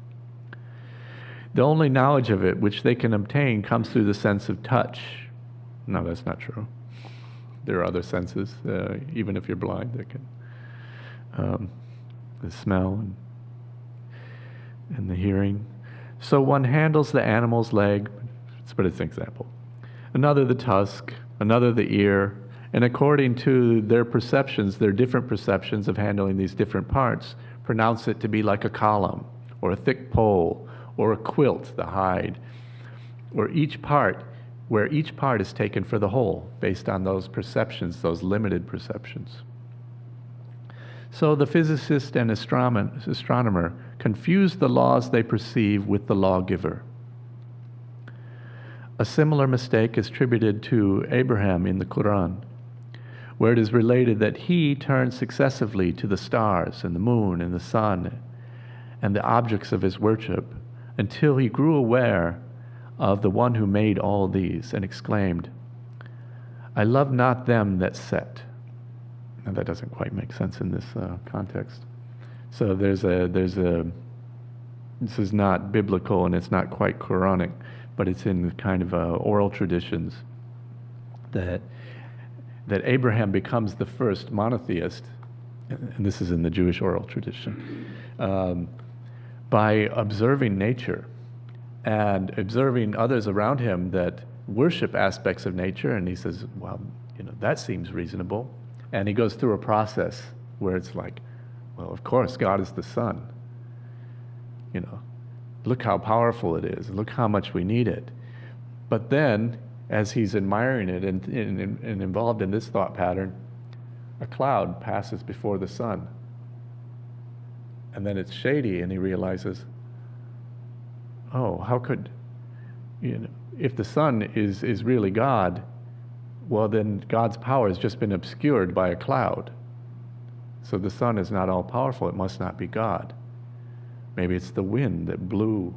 The only knowledge of it which they can obtain comes through the sense of touch. No, that's not true. There are other senses, even if you're blind, that can, the smell and the hearing. So one handles the animal's leg, but it's an example. Another the tusk, another the ear, and according to their perceptions, their different perceptions of handling these different parts, pronounce it to be like a column, or a thick pole, or a quilt, the hide, or each part, where each part is taken for the whole, based on those perceptions, those limited perceptions. So the physicist and astronomer confuse the laws they perceive with the lawgiver. A similar mistake is attributed to Abraham in the Quran, where it is related that he turned successively to the stars and the moon and the sun and the objects of his worship until he grew aware of the one who made all these and exclaimed, "I love not them that set." Now that doesn't quite make sense in this context. So this is not biblical and it's not quite Quranic, but it's in kind of oral traditions that Abraham becomes the first monotheist and this is in the Jewish oral tradition, by observing nature and observing others around him that worship aspects of nature, and he says, well, that seems reasonable. And he goes through a process where it's like, well, of course, God is the sun. Look how powerful it is. Look how much we need it. But then, as he's admiring it and involved in this thought pattern, a cloud passes before the sun. And then it's shady, and he realizes, oh, how could, if the sun is really God, well, then God's power has just been obscured by a cloud. So the sun is not all powerful. It must not be God. Maybe it's the wind that blew.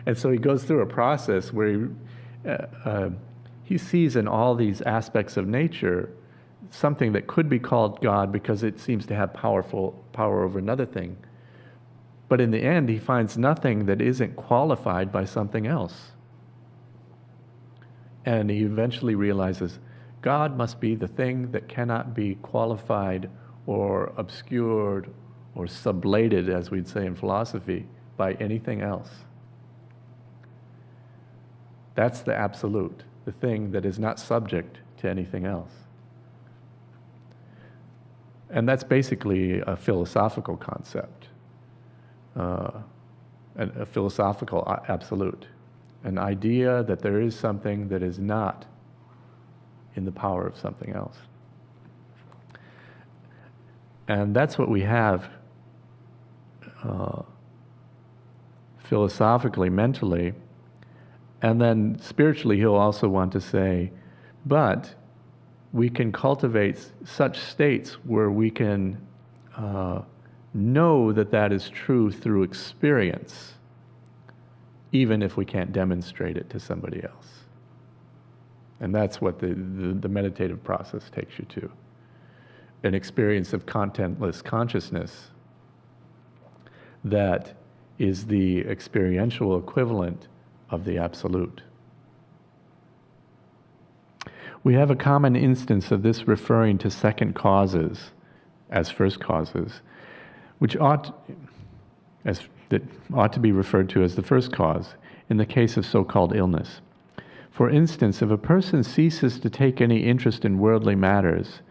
And so he goes through a process where he sees in all these aspects of nature something that could be called God because it seems to have power over another thing. But in the end, he finds nothing that isn't qualified by something else. And he eventually realizes God must be the thing that cannot be qualified or obscured or sublated, as we'd say in philosophy, by anything else. That's the absolute, the thing that is not subject to anything else. And that's basically a philosophical concept, a philosophical absolute, an idea that there is something that is not in the power of something else. And that's what we have philosophically, mentally. And then spiritually, he'll also want to say, but we can cultivate such states where we can know that that is true through experience, even if we can't demonstrate it to somebody else. And that's what the meditative process takes you to. An experience of contentless consciousness that is the experiential equivalent of the absolute. We have a common instance of this referring to second causes as first causes, which ought to be referred to as the first cause in the case of so-called illness. For instance, if a person ceases to take any interest in worldly matters,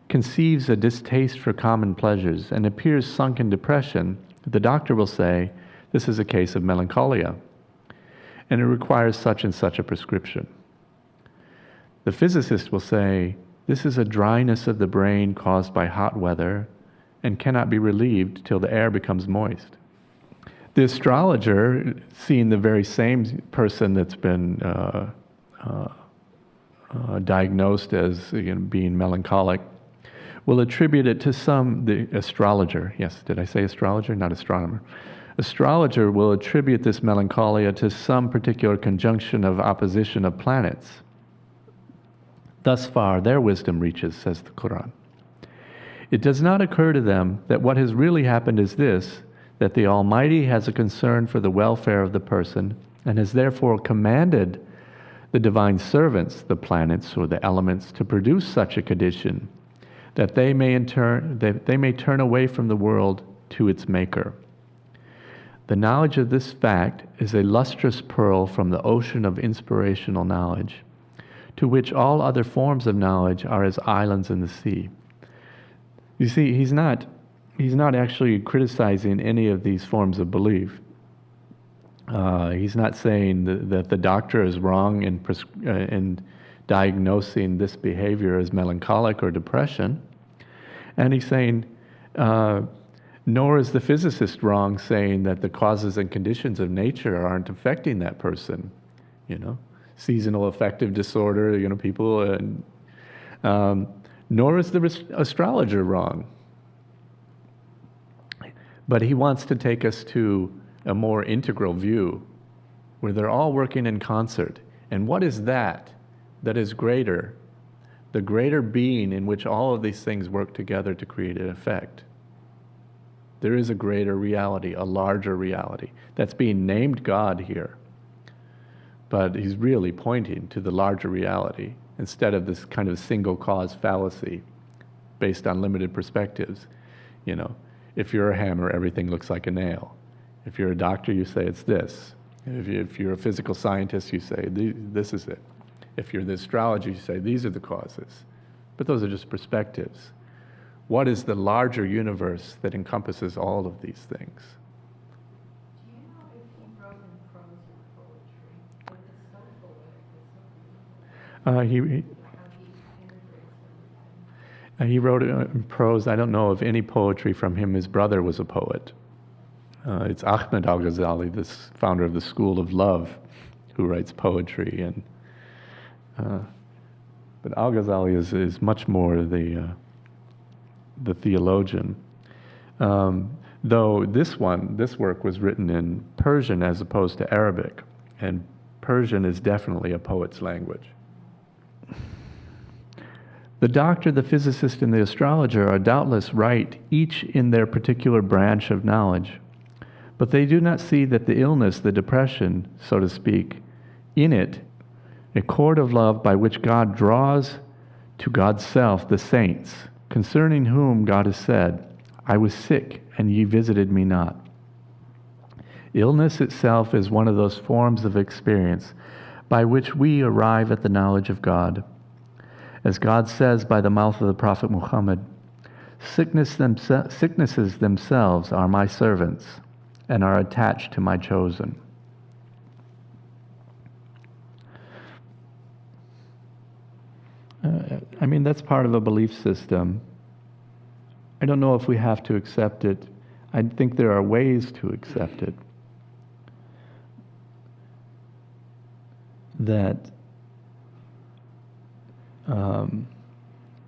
conceives a distaste for common pleasures, and appears sunk in depression, the doctor will say, this is a case of melancholia, and it requires such and such a prescription. The physicist will say, this is a dryness of the brain caused by hot weather and cannot be relieved till the air becomes moist. The astrologer, seeing the very same person that's been diagnosed as being melancholic, will attribute it to the astrologer, yes, did I say astrologer? Not astronomer. Astrologer will attribute this melancholia to some particular conjunction of opposition of planets. Thus far, their wisdom reaches, says the Quran. It does not occur to them that what has really happened is this, that the Almighty has a concern for the welfare of the person and has therefore commanded the divine servants, the planets or the elements, to produce such a condition that they may turn away from the world to its maker. The knowledge of this fact is a lustrous pearl from the ocean of inspirational knowledge, to which all other forms of knowledge are as islands in the sea. You see, he's not actually criticizing any of these forms of belief. He's not saying that the doctor is wrong in diagnosing this behavior as melancholic or depression. And he's saying, nor is the physicist wrong saying that the causes and conditions of nature aren't affecting that person. Seasonal affective disorder, people, nor is the astrologer wrong. But he wants to take us to a more integral view where they're all working in concert. And what is that is greater? The greater being in which all of these things work together to create an effect. There is a greater reality, a larger reality, that's being named God here. But he's really pointing to the larger reality instead of this kind of single cause fallacy based on limited perspectives. You know, if you're a hammer, everything looks like a nail. If you're a doctor, you say it's this. If you're a physical scientist, you say this is it. If you're the astrologer, you say these are the causes. But those are just perspectives. What is the larger universe that encompasses all of these things? Do you know if he wrote in prose or poetry? But it's so poetic, it's so beautiful. He How he integrates everything. he wrote it in prose. I don't know of any poetry from him. His brother was a poet. It's Ahmed al-Ghazali, this founder of the School of Love, who writes poetry. But al-Ghazali is much more the theologian. Though this work was written in Persian as opposed to Arabic, and Persian is definitely a poet's language. The doctor, the physicist, and the astrologer are doubtless right, each in their particular branch of knowledge. But they do not see that the illness, the depression, so to speak, in it, a cord of love by which God draws to God's self the saints, concerning whom God has said, I was sick, and ye visited me not. Illness itself is one of those forms of experience by which we arrive at the knowledge of God. As God says by the mouth of the Prophet Muhammad, sicknesses themselves are my servants, and are attached to my chosen. I mean, that's part of a belief system. I don't know if we have to accept it. I think there are ways to accept it. That,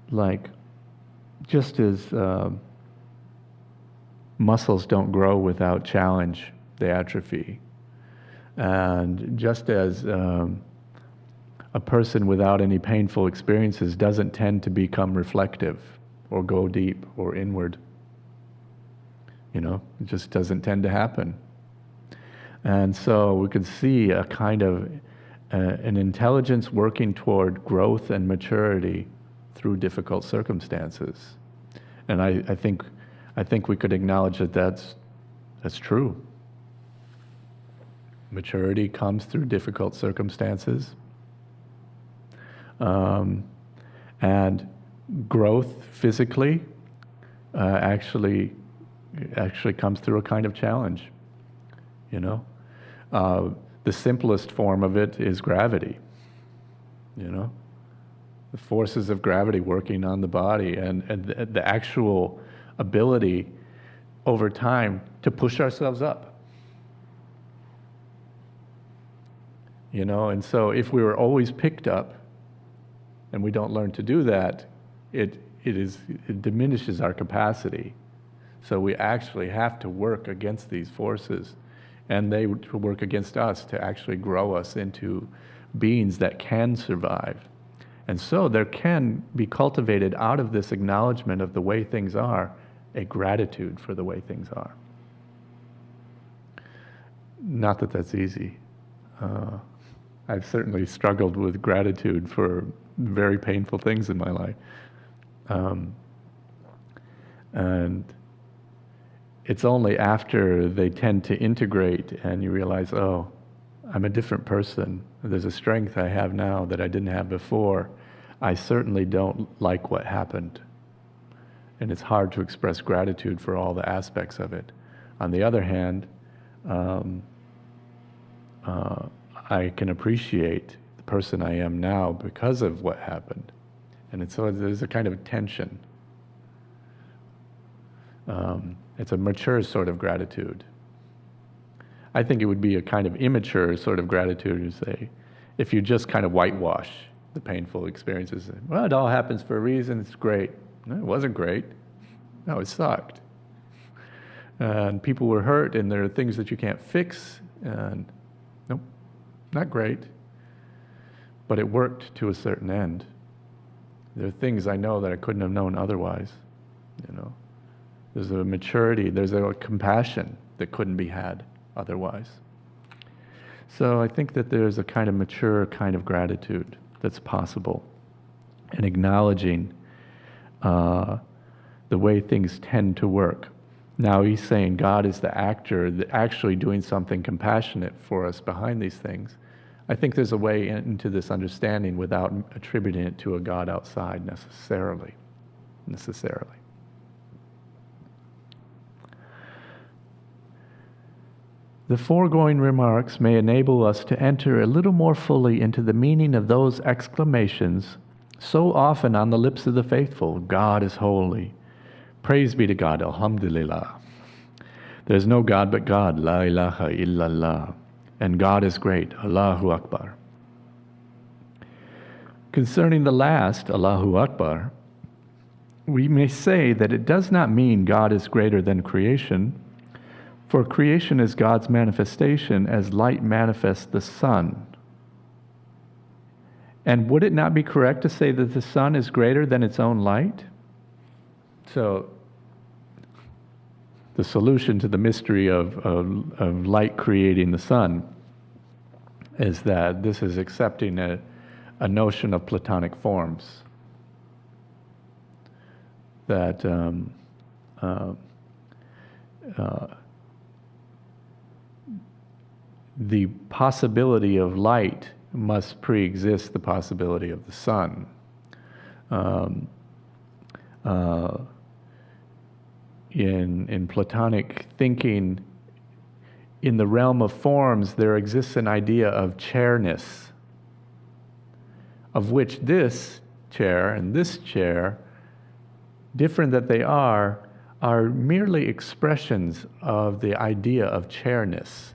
like, just as muscles don't grow without challenge, they atrophy. And just as a person without any painful experiences doesn't tend to become reflective or go deep or inward. You know, it just doesn't tend to happen. And so we could see a kind of an intelligence working toward growth and maturity through difficult circumstances. And I think we could acknowledge that that's true. Maturity comes through difficult circumstances. And growth physically actually comes through a kind of challenge, you know. The simplest form of it is gravity, you know. The forces of gravity working on the body and the actual ability over time to push ourselves up. You know, and so if we were always picked up and we don't learn to do that, it diminishes our capacity. So we actually have to work against these forces, and they work against us to actually grow us into beings that can survive. And so there can be cultivated out of this acknowledgement of the way things are, a gratitude for the way things are. Not that that's easy. I've certainly struggled with gratitude for very painful things in my life. And it's only after they tend to integrate and you realize, oh, I'm a different person. There's a strength I have now that I didn't have before. I certainly don't like what happened. And it's hard to express gratitude for all the aspects of it. On the other hand, I can appreciate the person I am now because of what happened. And so there's a kind of tension. It's a mature sort of gratitude. I think it would be a kind of immature sort of gratitude to say, if you just kind of whitewash the painful experiences, well, it all happens for a reason, it's great. No, it wasn't great. No, it sucked. And people were hurt, and there are things that you can't fix, and nope, not great. But it worked to a certain end. There are things I know that I couldn't have known otherwise, you know. There's a maturity, there's a compassion that couldn't be had otherwise. So I think that there's a kind of mature kind of gratitude that's possible, and acknowledging the the way things tend to work. Now he's saying God is the actor actually doing something compassionate for us behind these things. I think there's a way into this understanding without attributing it to a God outside necessarily. The foregoing remarks may enable us to enter a little more fully into the meaning of those exclamations so often on the lips of the faithful: God is holy. Praise be to God, Alhamdulillah. There's no God but God, La ilaha illallah. And God is great, Allahu Akbar. Concerning the last, Allahu Akbar, we may say that it does not mean God is greater than creation, for creation is God's manifestation as light manifests the sun. And would it not be correct to say that the sun is greater than its own light? So, the solution to the mystery of light creating the sun is that this is accepting a notion of Platonic forms. That the possibility of light must pre-exist the possibility of the sun. In Platonic thinking, in the realm of forms, there exists an idea of chairness, of which this chair and this chair, different that they are merely expressions of the idea of chairness.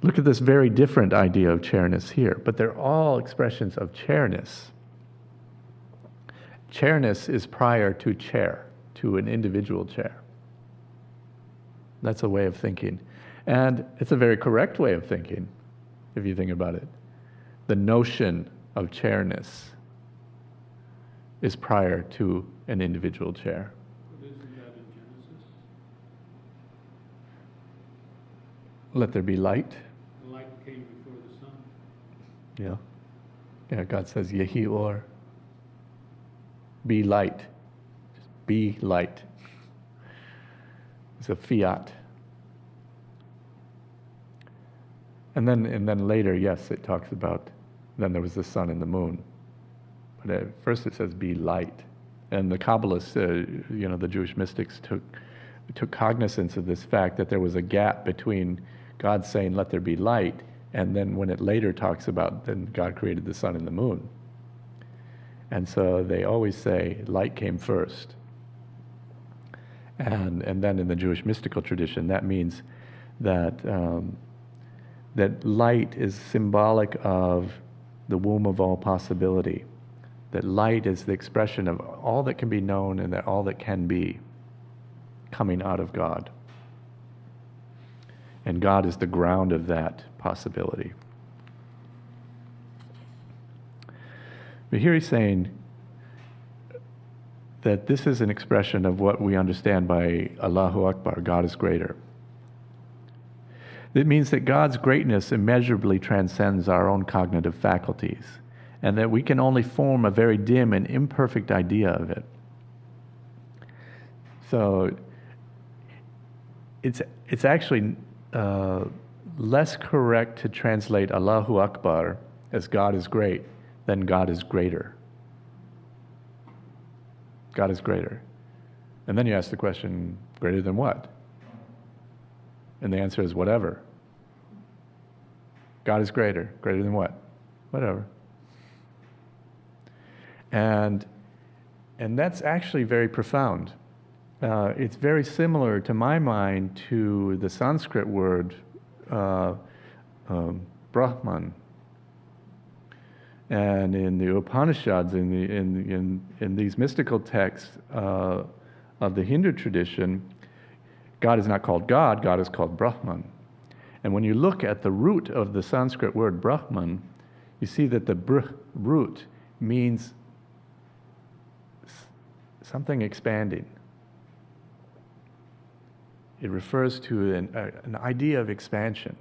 Look at this very different idea of chairness here, but they're all expressions of chairness. Chairness is prior to chair, to an individual chair. That's a way of thinking. And it's a very correct way of thinking, if you think about it. The notion of chairness is prior to an individual chair. But isn't that in Genesis? Let there be light. The light came before the sun. Yeah. Yeah, God says, Yehi or. Be light. Just be light. It's a fiat. And then later, yes, it talks about, then there was the sun and the moon. But at first it says, be light. And the Kabbalists, the Jewish mystics took cognizance of this fact that there was a gap between God saying, let there be light, and then when it later talks about, then God created the sun and the moon. And so they always say, light came first. And then in the Jewish mystical tradition, that means that that light is symbolic of the womb of all possibility. That light is the expression of all that can be known and that all that can be coming out of God. And God is the ground of that possibility. But here he's saying that this is an expression of what we understand by Allahu Akbar, God is greater. It means that God's greatness immeasurably transcends our own cognitive faculties, and that we can only form a very dim and imperfect idea of it. So it's actually less correct to translate Allahu Akbar as God is great than God is greater. God is greater. And then you ask the question, greater than what? And the answer is whatever. God is greater. Greater than what? Whatever. And that's actually very profound. It's very similar, to my mind, to the Sanskrit word Brahman. And in the Upanishads, in these mystical texts of the Hindu tradition, God is not called God, God is called Brahman. And when you look at the root of the Sanskrit word Brahman, you see that the root means something expanding. It refers to an idea of expansion.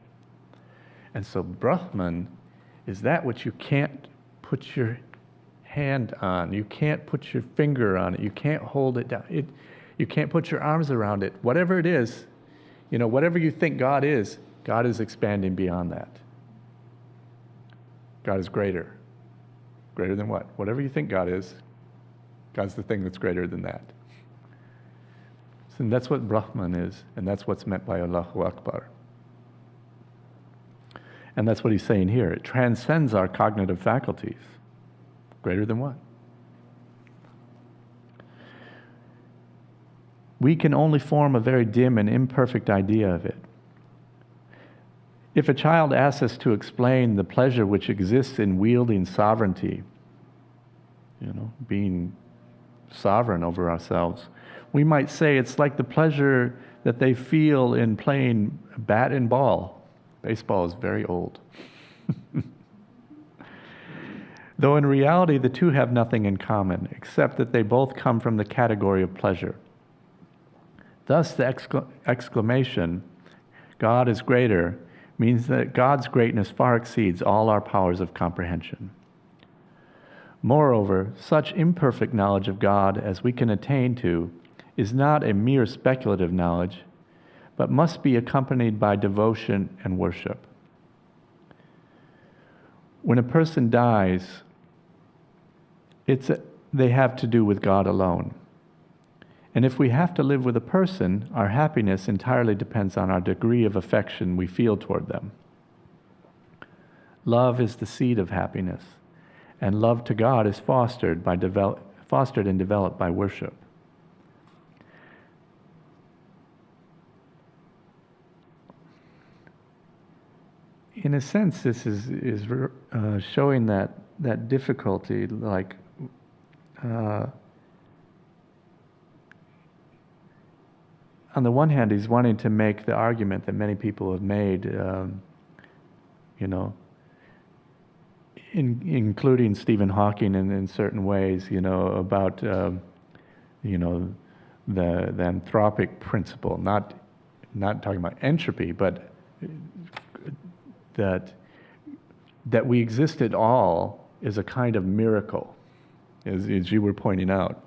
And so Brahman is that which you can't put your hand on. You can't put your finger on it. You can't hold it down. You can't put your arms around it. Whatever it is, whatever you think God is expanding beyond that. God is greater. Greater than what? Whatever you think God is, God's the thing that's greater than that. So that's what Brahman is, and that's what's meant by Allahu Akbar. And that's what he's saying here. It transcends our cognitive faculties. Greater than what? We can only form a very dim and imperfect idea of it. If a child asks us to explain the pleasure which exists in wielding sovereignty, being sovereign over ourselves, we might say it's like the pleasure that they feel in playing bat and ball. Baseball is very old. Though in reality, the two have nothing in common, except that they both come from the category of pleasure. Thus, the exclamation, God is greater, means that God's greatness far exceeds all our powers of comprehension. Moreover, such imperfect knowledge of God as we can attain to is not a mere speculative knowledge, but must be accompanied by devotion and worship. When a person dies, they have to do with God alone. And if we have to live with a person, our happiness entirely depends on our degree of affection we feel toward them. Love is the seed of happiness, and love to God is fostered and developed by worship. In a sense, this is showing that difficulty, like on the one hand, he's wanting to make the argument that many people have made, including Stephen Hawking in certain ways, about the anthropic principle, not talking about entropy, but that we exist at all is a kind of miracle, as you were pointing out.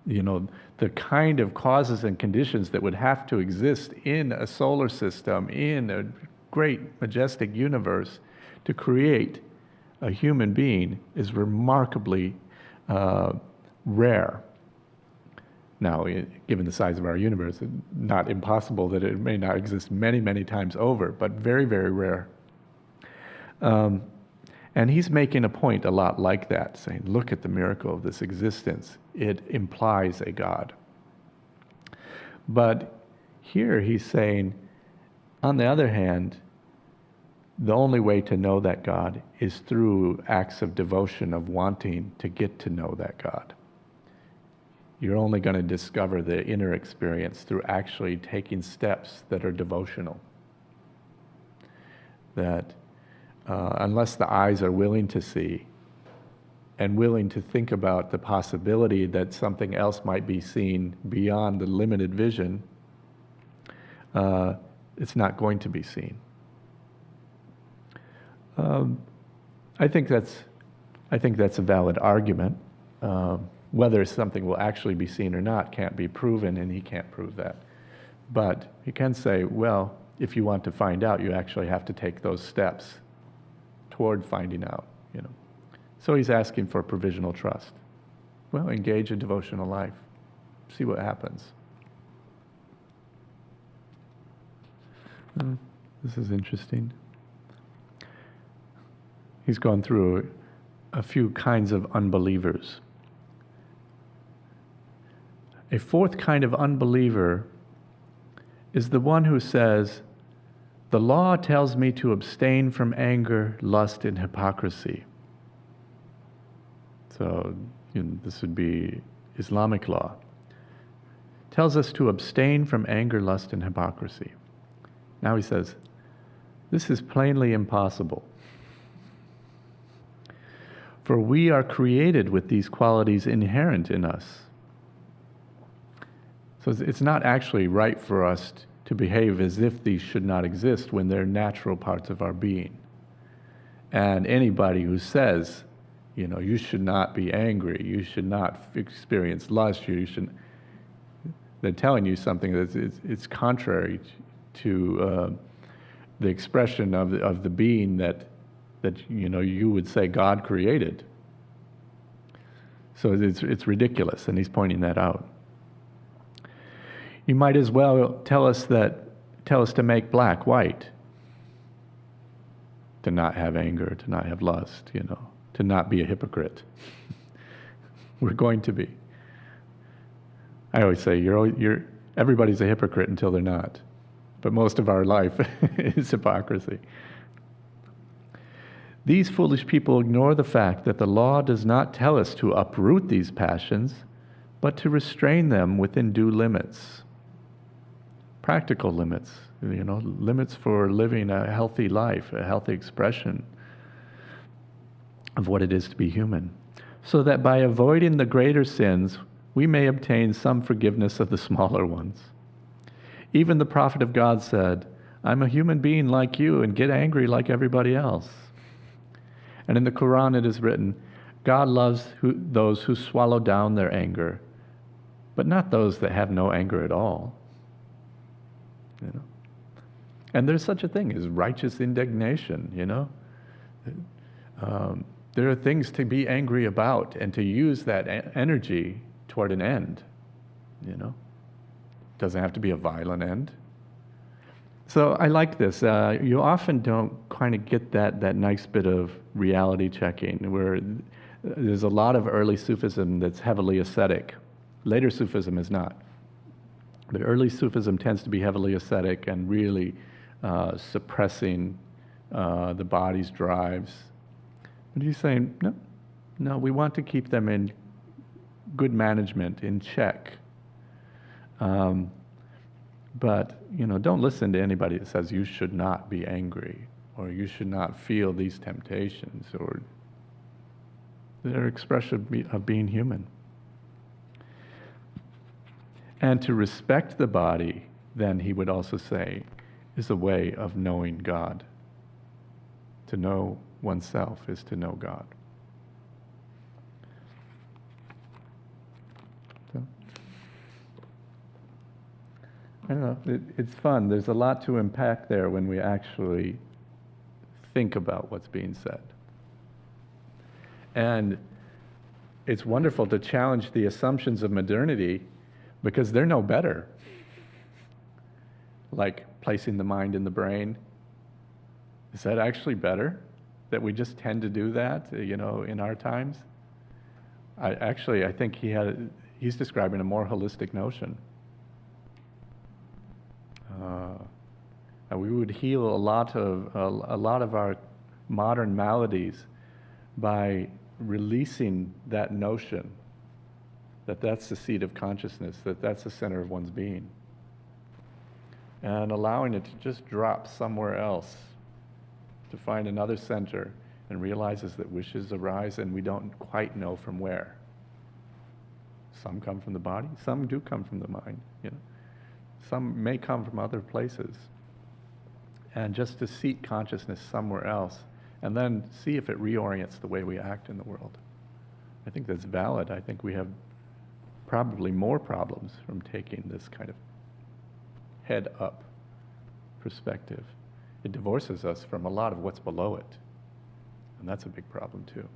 The kind of causes and conditions that would have to exist in a solar system, in a great, majestic universe, to create a human being is remarkably rare. Now, given the size of our universe, it's not impossible that it may not exist many, many times over, but very, very rare. And he's making a point a lot like that, saying, look at the miracle of this existence. It implies a God. But here he's saying, on the other hand, the only way to know that God is through acts of devotion, of wanting to get to know that God. You're only going to discover the inner experience through actually taking steps that are devotional. That unless the eyes are willing to see and willing to think about the possibility that something else might be seen beyond the limited vision, it's not going to be seen. I think that's a valid argument. Whether something will actually be seen or not can't be proven, and he can't prove that. But he can say, well, if you want to find out, you actually have to take those steps toward finding out, So he's asking for provisional trust. Well, engage in devotional life. See what happens. This is interesting. He's gone through a few kinds of unbelievers. A fourth kind of unbeliever is the one who says, the law tells me to abstain from anger, lust, and hypocrisy. So this would be Islamic law. Tells us to abstain from anger, lust, and hypocrisy. Now he says, this is plainly impossible. For we are created with these qualities inherent in us. So it's not actually right for us to behave as if these should not exist when they're natural parts of our being. And anybody who says, you should not be angry, you should not experience lust, They're telling you something that's it's contrary to the expression of the being that you would say God created. So it's ridiculous, and he's pointing that out. You might as well tell us to make black white, to not have anger, to not have lust, to not be a hypocrite. We're going to be. I always say everybody's a hypocrite until they're not, but most of our life is hypocrisy. These foolish people ignore the fact that the law does not tell us to uproot these passions, but to restrain them within due limits. Practical limits, limits for living a healthy life, a healthy expression of what it is to be human, so that by avoiding the greater sins, we may obtain some forgiveness of the smaller ones. Even the prophet of God said, "I'm a human being like you and get angry like everybody else." And in the Quran it is written, God loves those who swallow down their anger, but not those that have no anger at all. And there's such a thing as righteous indignation, There are things to be angry about and to use that energy toward an end, Doesn't have to be a violent end. So I like this. You often don't kind of get that nice bit of reality checking where there's a lot of early Sufism that's heavily ascetic. Later Sufism is not. But early Sufism tends to be heavily ascetic and really suppressing the body's drives. But he's saying, no, we want to keep them in good management, in check. But, don't listen to anybody that says you should not be angry or you should not feel these temptations, or they're expression of being human. And to respect the body, then he would also say, is a way of knowing God. To know oneself is to know God. So, I don't know, it's fun. There's a lot to unpack there when we actually think about what's being said. And it's wonderful to challenge the assumptions of modernity because they're no better. Like placing the mind in the brain. Is that actually better? That we just tend to do that, in our times? I think he's describing a more holistic notion. We would heal a lot of our modern maladies by releasing that notion that that's the seat of consciousness, that that's the center of one's being, and allowing it to just drop somewhere else, to find another center, and realizes that wishes arise and we don't quite know from where. Some come from the body, some do come from the mind, Some may come from other places. And just to seek consciousness somewhere else, and then see if it reorients the way we act in the world. I think that's valid. I think we have probably more problems from taking this kind of head-up perspective. It divorces us from a lot of what's below it. And that's a big problem too.